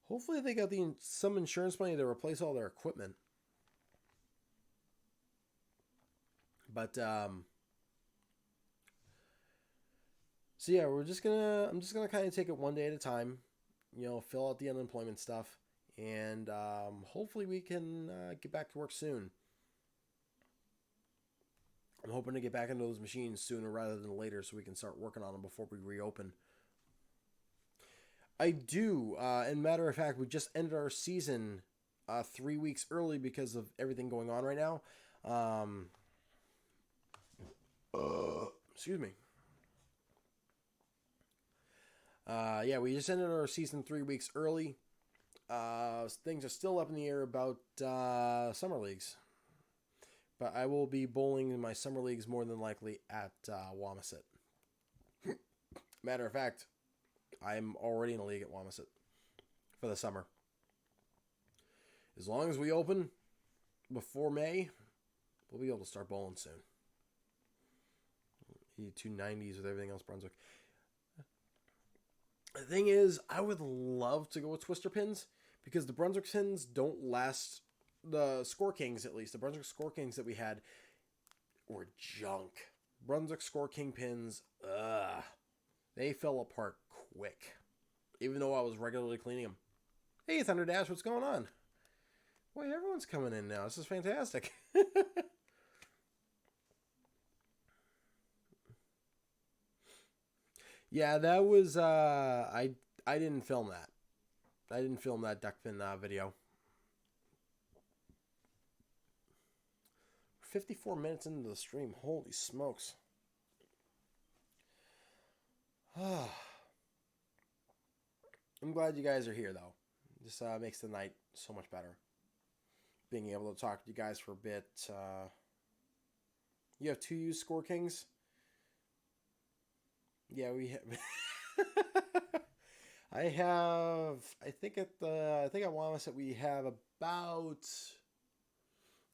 Hopefully they got some insurance money to replace all their equipment. But so yeah, I'm just gonna kind of take it one day at a time. Fill out the unemployment stuff, and hopefully we can get back to work soon. I'm hoping to get back into those machines sooner rather than later, so we can start working on them before we reopen. I do. And matter of fact, we just ended our season 3 weeks early because of everything going on right now. Excuse me. Yeah, we just ended our season 3 weeks early. Things are still up in the air about summer leagues. But I will be bowling in my summer leagues more than likely at Wamasit. Matter of fact, I'm already in a league at Wamasit for the summer. As long as we open before May, we'll be able to start bowling soon. 290s with everything else Brunswick. The thing is, I would love to go with twister pins because the Brunswick pins don't last. The Score Kings, at least, the Brunswick Score Kings that we had were junk. Brunswick Score King pins, they fell apart quick. Even though I was regularly cleaning them. Hey, Thunder Dash, what's going on? Boy, everyone's coming in now. This is fantastic. Yeah, that was, I didn't film that. I didn't film that duck pin video. 54 minutes into the stream. Holy smokes. I'm glad you guys are here, though. This makes the night so much better. Being able to talk to you guys for a bit. You have 2 used Score Kings? Yeah, we have. I think at Wamasit we have about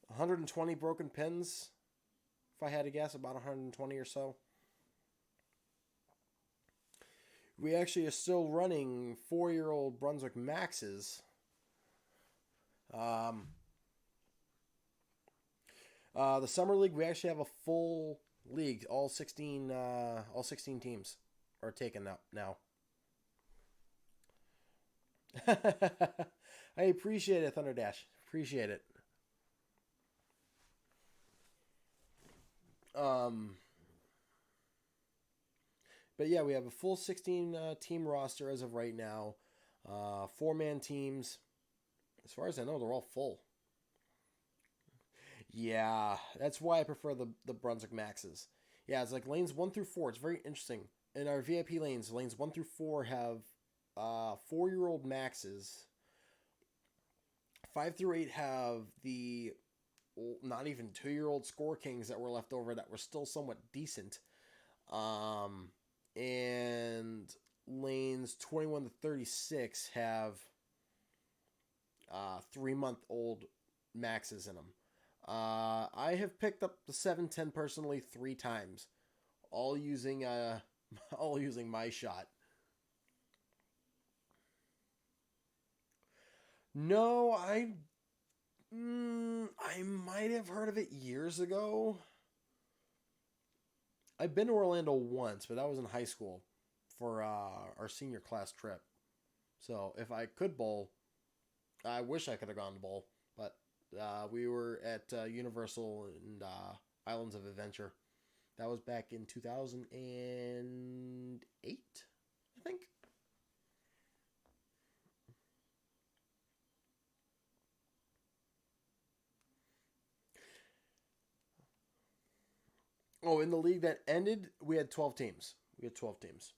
120 broken pins. If I had to guess, about 120 or so. We actually are still running 4-year-old Brunswick Maxes. The summer league, we actually have a full league. All 16 teams are taken up now. I appreciate it, Thunder Dash. Appreciate it. But yeah, we have a full 16 team roster as of right now. 4-man teams. As far as I know, they're all full. Yeah, that's why I prefer the Brunswick Maxes. Yeah, it's like lanes 1 through 4. It's very interesting. In our VIP lanes 1 through 4 have 4-year-old Maxes. 5 through 8 have the not even 2-year-old Score Kings that were left over that were still somewhat decent. And lanes 21 to 36 have 3-month-old Maxes in them. I have picked up the 710 personally 3 times, all using all using my shot. No, I might have heard of it years ago. I've been to Orlando once, but that was in high school for our senior class trip. So if I could bowl, I wish I could have gone to bowl, but we were at Universal and Islands of Adventure. That was back in 2008, I think. Oh, in the league that ended, we had 12 teams. We had 12 teams.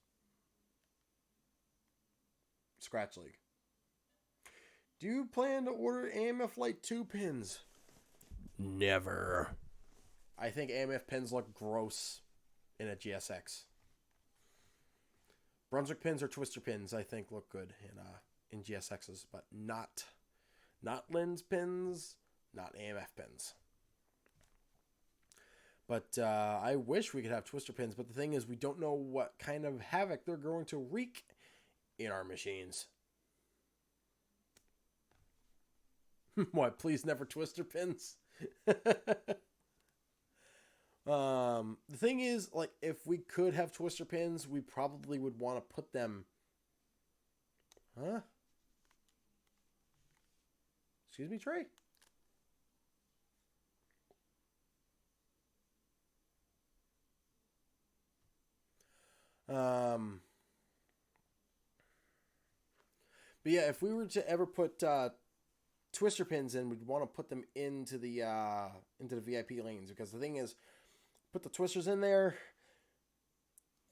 Scratch league. Do you plan to order AMF Light 2 pins? Never. I think AMF pins look gross in a GSX. Brunswick pins or Twister pins, I think, look good in GSXs, but not lens pins, not AMF pins. But I wish we could have Twister pins, but the thing is, we don't know what kind of havoc they're going to wreak in our machines. What? Please never Twister pins. The thing is, like, if we could have Twister pins, we probably would want to put them. Huh? Excuse me, Trey. Um, but yeah, if we were to ever put Twister pins in, we'd want to put them into the VIP lanes because the thing is, put the twisters in there,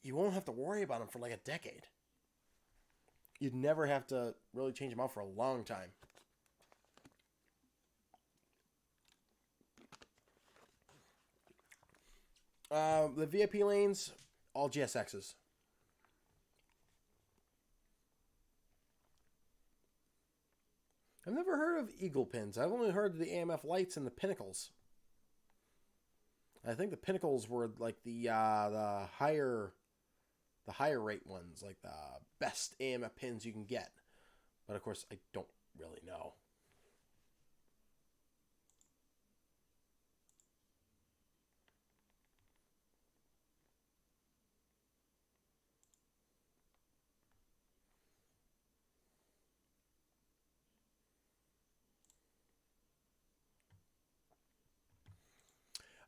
you won't have to worry about them for like a decade. You'd never have to really change them out for a long time. The VIP lanes, all GSXs. I've never heard of Eagle pins. I've only heard of the AMF lights and the pinnacles. I think the pinnacles were like the higher rate ones, like the best AMF pins you can get. But of course, I don't really know.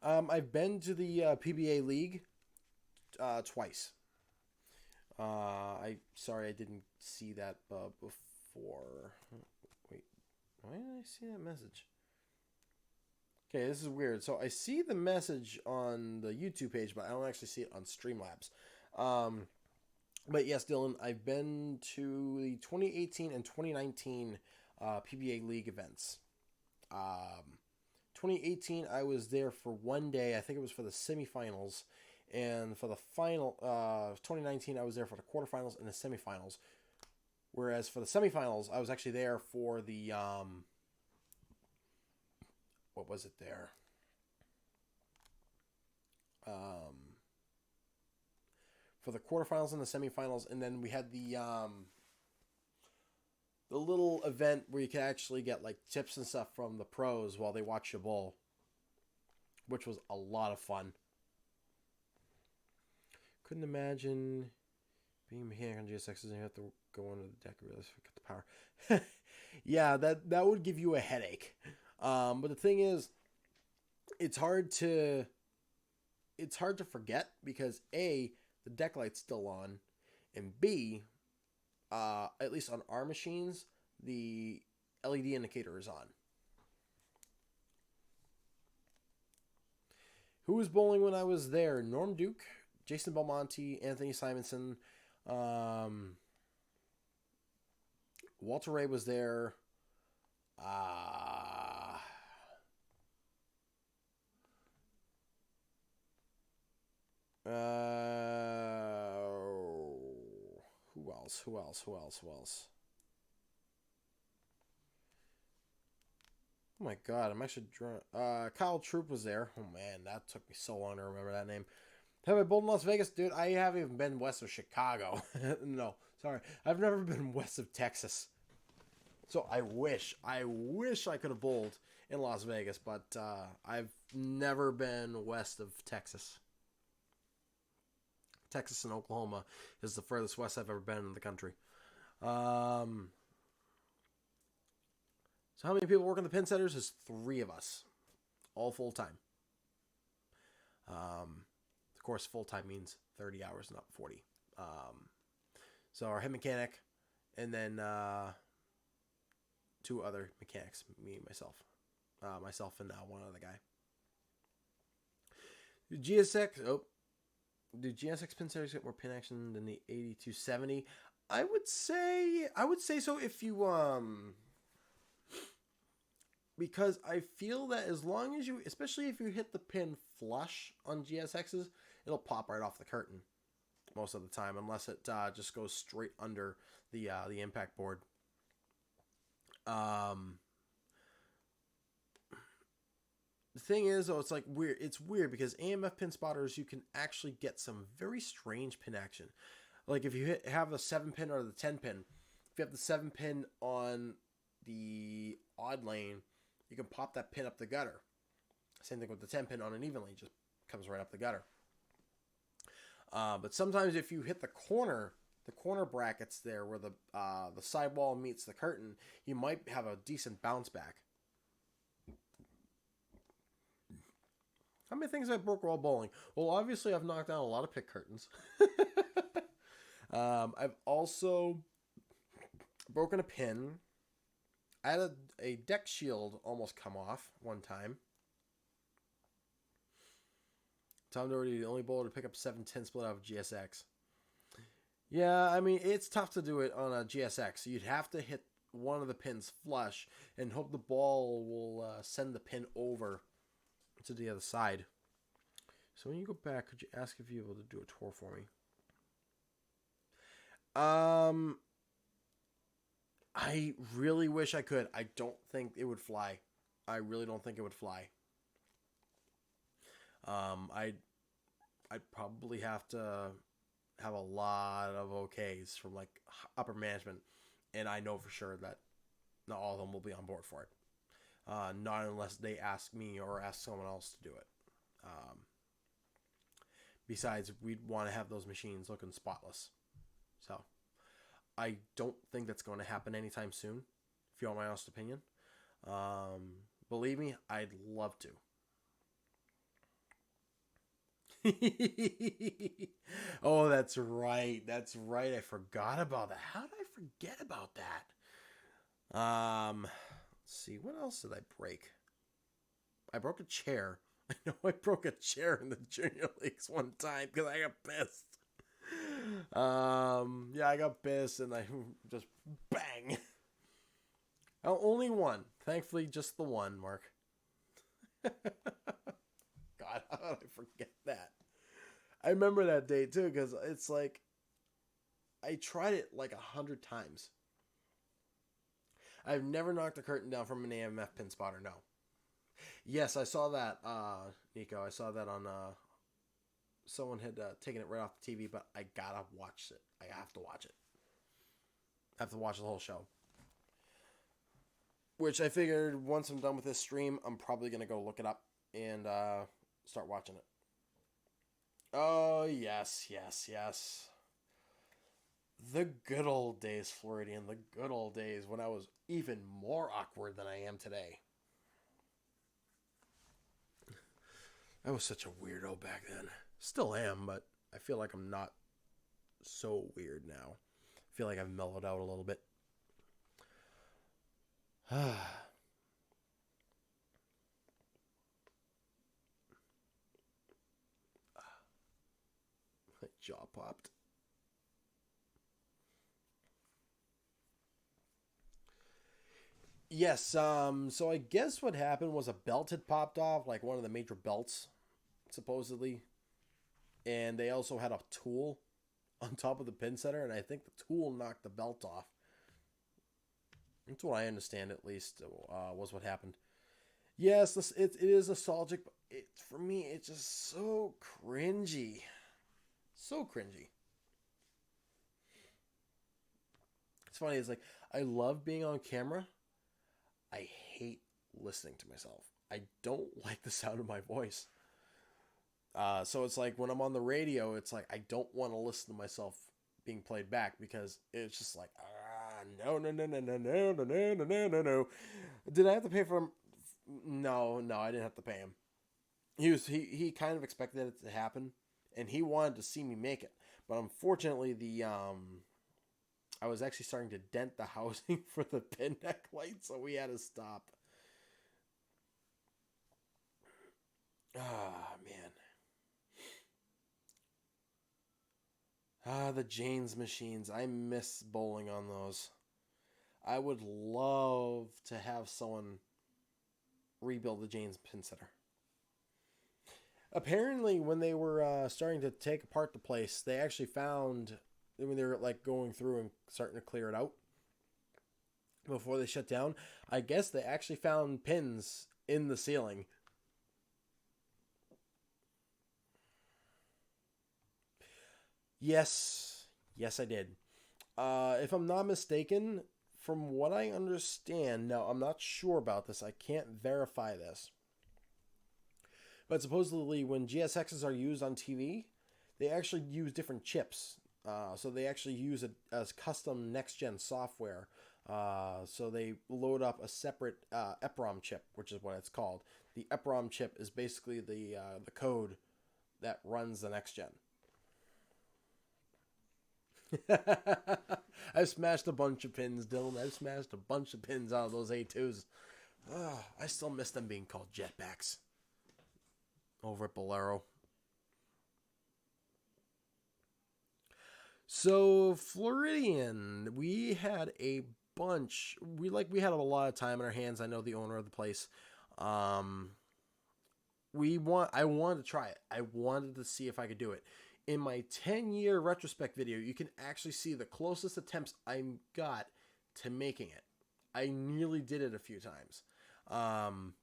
I've been to the PBA League twice. I sorry I didn't see that before. Wait, why did I see that message? Okay, this is weird. So I see the message on the YouTube page, but I don't actually see it on Streamlabs. Um, but yes, Dylan, I've been to the 2018 and 2019 PBA League events. Um, 2018, I was there for one day. I think it was for the semifinals. And for the final, 2019, I was there for the quarterfinals and the semifinals. Whereas for the semifinals, I was actually there for the, what was it there? Um, for the quarterfinals and the semifinals. And then we had the little event where you could actually get like tips and stuff from the pros while they watch you bowl, which was a lot of fun. Couldn't imagine being a mechanic on GSXs and you have to go under the deck and realize cut the power. Yeah, that would give you a headache. But the thing is, it's hard to forget because A, the deck light's still on, and B, at least on our machines, the LED indicator is on. Who was bowling when I was there? Norm Duke, Jason Belmonte, Anthony Simonson, Walter Ray was there. Who else? Who else? Who else? Who else? Oh my god, I'm actually drunk. Kyle Troop was there. Oh man, that took me so long to remember that name. Have I bowled in Las Vegas? Dude, I haven't even been west of Chicago. No, sorry. I've never been west of Texas. So I wish I could have bowled in Las Vegas, but I've never been west of Texas. Texas and Oklahoma is the furthest west I've ever been in the country. So how many people work in the pin centers? There's 3 of us, all full time. Of course, full time means 30 hours, not 40. So our head mechanic, and then 2 other mechanics, me and myself, and one other guy. Do GSX pin centers get more pin action than the 8270? I would say so if you because I feel that as long as you, especially if you hit the pin flush on GSXs, it'll pop right off the curtain most of the time, unless it just goes straight under the impact board. The thing is, though, it's like weird. It's weird because AMF pin spotters, you can actually get some very strange pin action. Like if you have a 7 pin or the 10 pin, if you have the 7 pin on the odd lane, you can pop that pin up the gutter. Same thing with the 10 pin on an even lane, just comes right up the gutter. But sometimes if you hit the corner brackets there where the sidewall meets the curtain, you might have a decent bounce back. How many things I broke while bowling? Well, obviously I've knocked down a lot of pick curtains. I've also broken a pin. I had a deck shield almost come off one time. Tom Doherty, the only bowler to pick up 7-10 split out of GSX. Yeah, I mean, it's tough to do it on a GSX. You'd have to hit one of the pins flush and hope the ball will send the pin over to the other side. So when you go back, could you ask if you're able to do a tour for me? I really wish I could. I don't think it would fly. I really don't think it would fly. I'd probably have to have a lot of okays from like upper management, and I know for sure that not all of them will be on board for it. Not unless they ask me or ask someone else to do it. Besides, we'd want to have those machines looking spotless. So I don't think that's going to happen anytime soon, if you want my honest opinion. Believe me, I'd love to. Oh, that's right. That's right. I forgot about that. How did I forget about that? Let's see. What else did I break? I broke a chair. I know I broke a chair in the junior leagues one time because I got pissed. Yeah, I got pissed and I just bang. Only one. Thankfully, just the one, Mark. God, how did I forget that? I remember that day too because it's like I tried it like 100 times. I've never knocked a curtain down from an AMF pin spotter. No. Yes, I saw that, Nico. I saw that on someone had taken it right off the TV, but I gotta watch it. I have to watch it. I have to watch the whole show. Which I figured once I'm done with this stream, I'm probably gonna go look it up and start watching it. Oh, yes. The good old days, Floridian. The good old days when I was even more awkward than I am today. I was such a weirdo back then. Still am, but I feel like I'm not so weird now. I feel like I've mellowed out a little bit. My jaw popped. Yes, so I guess what happened was a belt had popped off, like one of the major belts, supposedly. And they also had a tool on top of the pin setter, and I think the tool knocked the belt off. That's what I understand, at least, was what happened. Yes, it is nostalgic, but for me, it's just so cringy. So cringy. It's funny, it's like, I love being on camera. I hate listening to myself. I don't like the sound of my voice. So it's like when I'm on the radio, it's like I don't want to listen to myself being played back because it's just like, no, no, no, no, no, no, no, no, no, no, no, no. Did I have to pay for him? No, no, I didn't have to pay him. He kind of expected it to happen, and he wanted to see me make it. But unfortunately, I was actually starting to dent the housing for the pin neck light, so we had to stop. Ah, man. The Jane's machines. I miss bowling on those. I would love to have someone rebuild the Jane's pin setter. Apparently, when they were starting to take apart the place, they actually found when they were like going through and starting to clear it out before they shut down. I guess they actually found pins in the ceiling. Yes, yes, I did. If I'm not mistaken, from what I understand, now I'm not sure about this. I can't verify this. But supposedly, when GSXs are used on TV, they actually use different chips. So they actually use it as custom next gen software. So they load up a separate EPROM chip, which is what it's called. The EPROM chip is basically the code that runs the next gen. I've smashed a bunch of pins, Dylan. I've smashed a bunch of pins out of those A2s. I still miss them being called jetbacks over at Bolero. So Floridian, we had a bunch. We had a lot of time in our hands. I know the owner of the place. Um, I wanted to try it. I wanted to see if I could do it. In my 10-year retrospect video, you can actually see the closest attempts I got to making it. I nearly did it a few times. Um,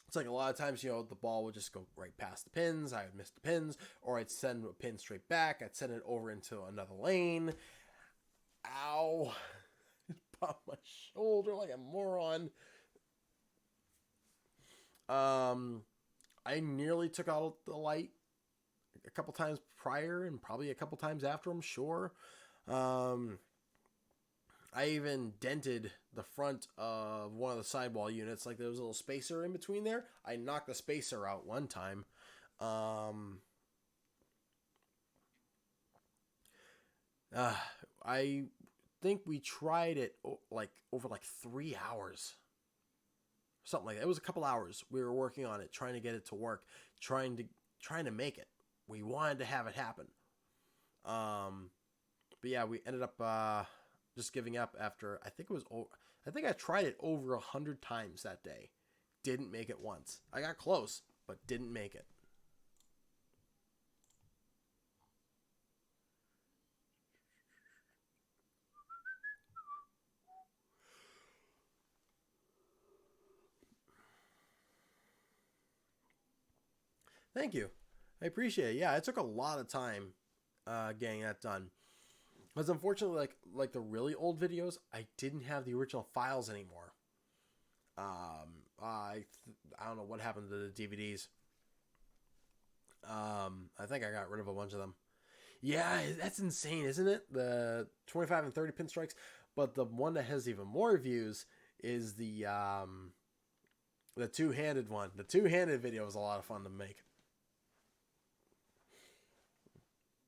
it's like a lot of times, the ball would just go right past the pins. I would miss the pins, or I'd send a pin straight back. I'd send it over into another lane. Ow. Popped my shoulder like a moron. I nearly took out the light a couple times prior and probably a couple times after, I'm sure. I even dented the front of one of the sidewall units. Like there was a little spacer in between there. I knocked the spacer out one time. I think we tried it like over like 3 hours. Something like that. It was a couple hours. We were working on it, trying to get it to work, trying to make it. We wanted to have it happen. But yeah, we ended up just giving up after I think I tried it over 100 times that day. Didn't make it once. I got close, but didn't make it. Thank you. I appreciate it. Yeah, it took a lot of time getting that done. Because unfortunately, like the really old videos, I didn't have the original files anymore. I don't know what happened to the DVDs. I think I got rid of a bunch of them. Yeah, that's insane, isn't it? The 25 and 30 pinstrikes. But the one that has even more views is the two-handed one. The two-handed video was a lot of fun to make.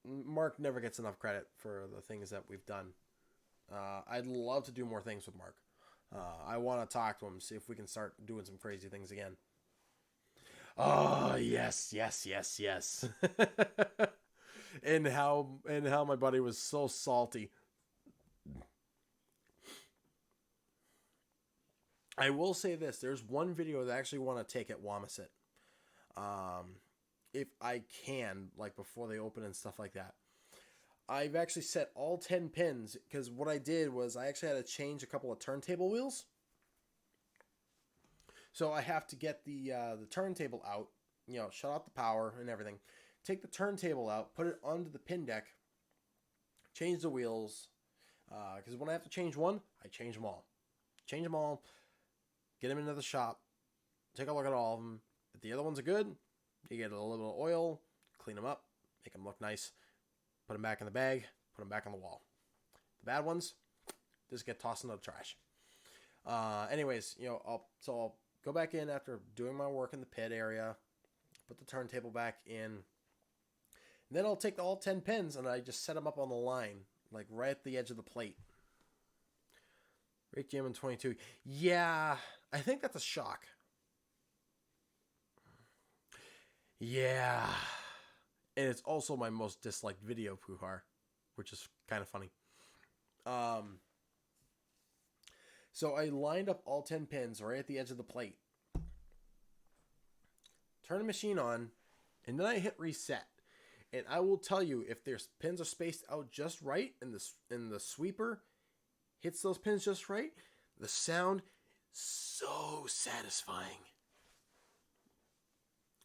Mark never gets enough credit for the things that we've done. I'd love to do more things with Mark. I want to talk to him, see if we can start doing some crazy things again. Oh, yes, yes, yes, yes. and how my buddy was so salty. I will say this: there's one video that I actually want to take at Wamisit. If I can, like before they open and stuff like that. I've actually set all 10 pins because what I did was I actually had to change a couple of turntable wheels. So I have to get the turntable out, shut off the power and everything. Take the turntable out, put it onto the pin deck, change the wheels. Because when I have to change one, I change them all. Change them all, get them into the shop, take a look at all of them. If the other ones are good, you get a little bit of oil, clean them up, make them look nice, put them back in the bag, put them back on the wall. The bad ones just get tossed into the trash. Anyways, I'll go back in after doing my work in the pit area, put the turntable back in, and then I'll take all 10 pins and I just set them up on the line, like right at the edge of the plate. Rake Jam in 22. Yeah, I think that's a shock. Yeah. And it's also my most disliked video, Puhar, which is kind of funny. So I lined up all 10 pins right at the edge of the plate. Turn the machine on, and then I hit reset. And I will tell you, if their pins are spaced out just right, and the sweeper hits those pins just right, the sound so satisfying.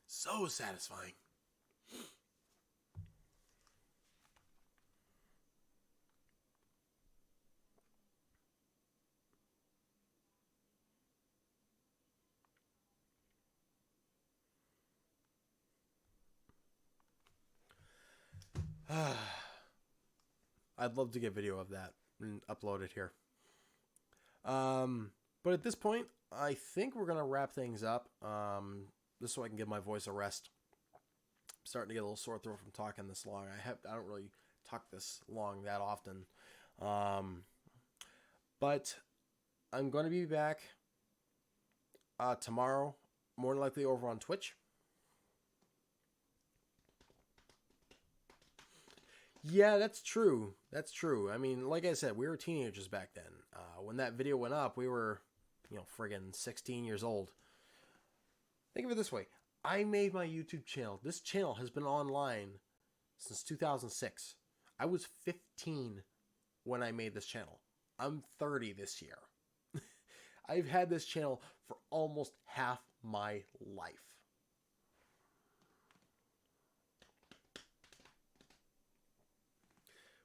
So satisfying. I'd love to get video of that and upload it here. But at this point, I think we're gonna wrap things up. Just so I can give my voice a rest. I'm starting to get a little sore throat from talking this long. I don't really talk this long that often. But I'm going to be back tomorrow, more than likely over on Twitch. Yeah, that's true. That's true. I mean, like I said, we were teenagers back then. When that video went up, we were, friggin' 16 years old. Think of it this way. I made my YouTube channel. This channel has been online since 2006. I was 15 when I made this channel. I'm 30 this year. I've had this channel for almost half my life.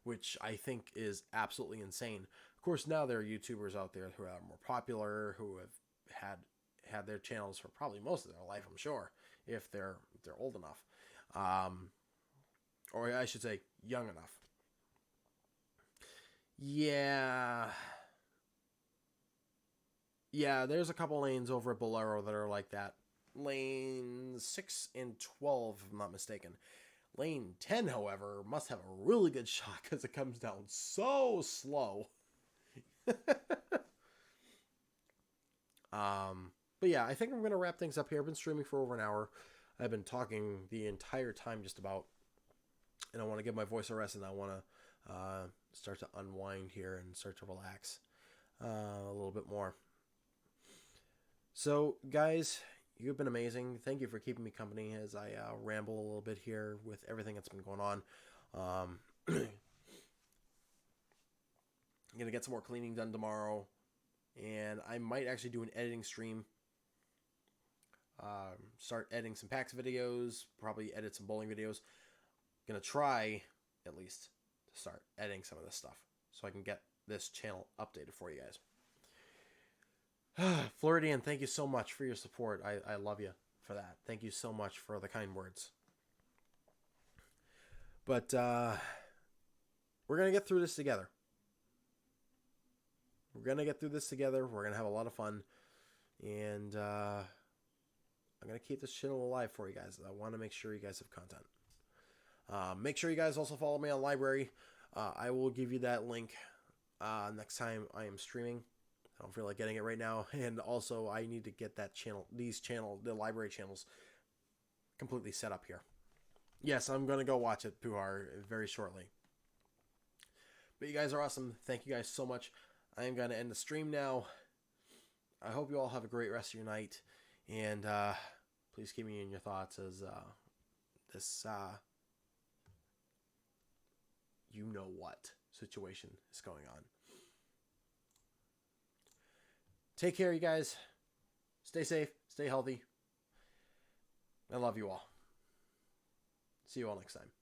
Which I think is absolutely insane. Of course, now there are YouTubers out there who are more popular, who have had their channels for probably most of their life, I'm sure, if they're old enough. Or I should say, young enough. Yeah. Yeah, there's a couple lanes over at Bolero that are like that. Lane 6 and 12, if I'm not mistaken. Lane 10, however, must have a really good shot because it comes down so slow. But yeah, I think I'm going to wrap things up here. I've been streaming for over an hour. I've been talking the entire time just about. And I want to give my voice a rest, and I want to start to unwind here and start to relax a little bit more. So, guys, you've been amazing. Thank you for keeping me company as I ramble a little bit here with everything that's been going on. I'm going to get some more cleaning done tomorrow. And I might actually do an editing stream. Start editing some PAX videos. Probably edit some bowling videos. Going to try, at least, to start editing some of this stuff. So I can get this channel updated for you guys. Floridian, thank you so much for your support. I love you for that. Thank you so much for the kind words. But we're going to get through this together. We're going to get through this together. We're going to have a lot of fun. And I'm going to keep this channel alive for you guys. I want to make sure you guys have content. Make sure you guys also follow me on Library. I will give you that link next time I am streaming. I don't feel like getting it right now, and also I need to get that the Library channels completely set up here. Yes, I'm gonna go watch it, Puhar, very shortly. But you guys are awesome. Thank you guys so much. I am gonna end the stream now. I hope you all have a great rest of your night, and please keep me in your thoughts as this you know what situation is going on. Take care, you guys. Stay safe. Stay healthy. I love you all. See you all next time.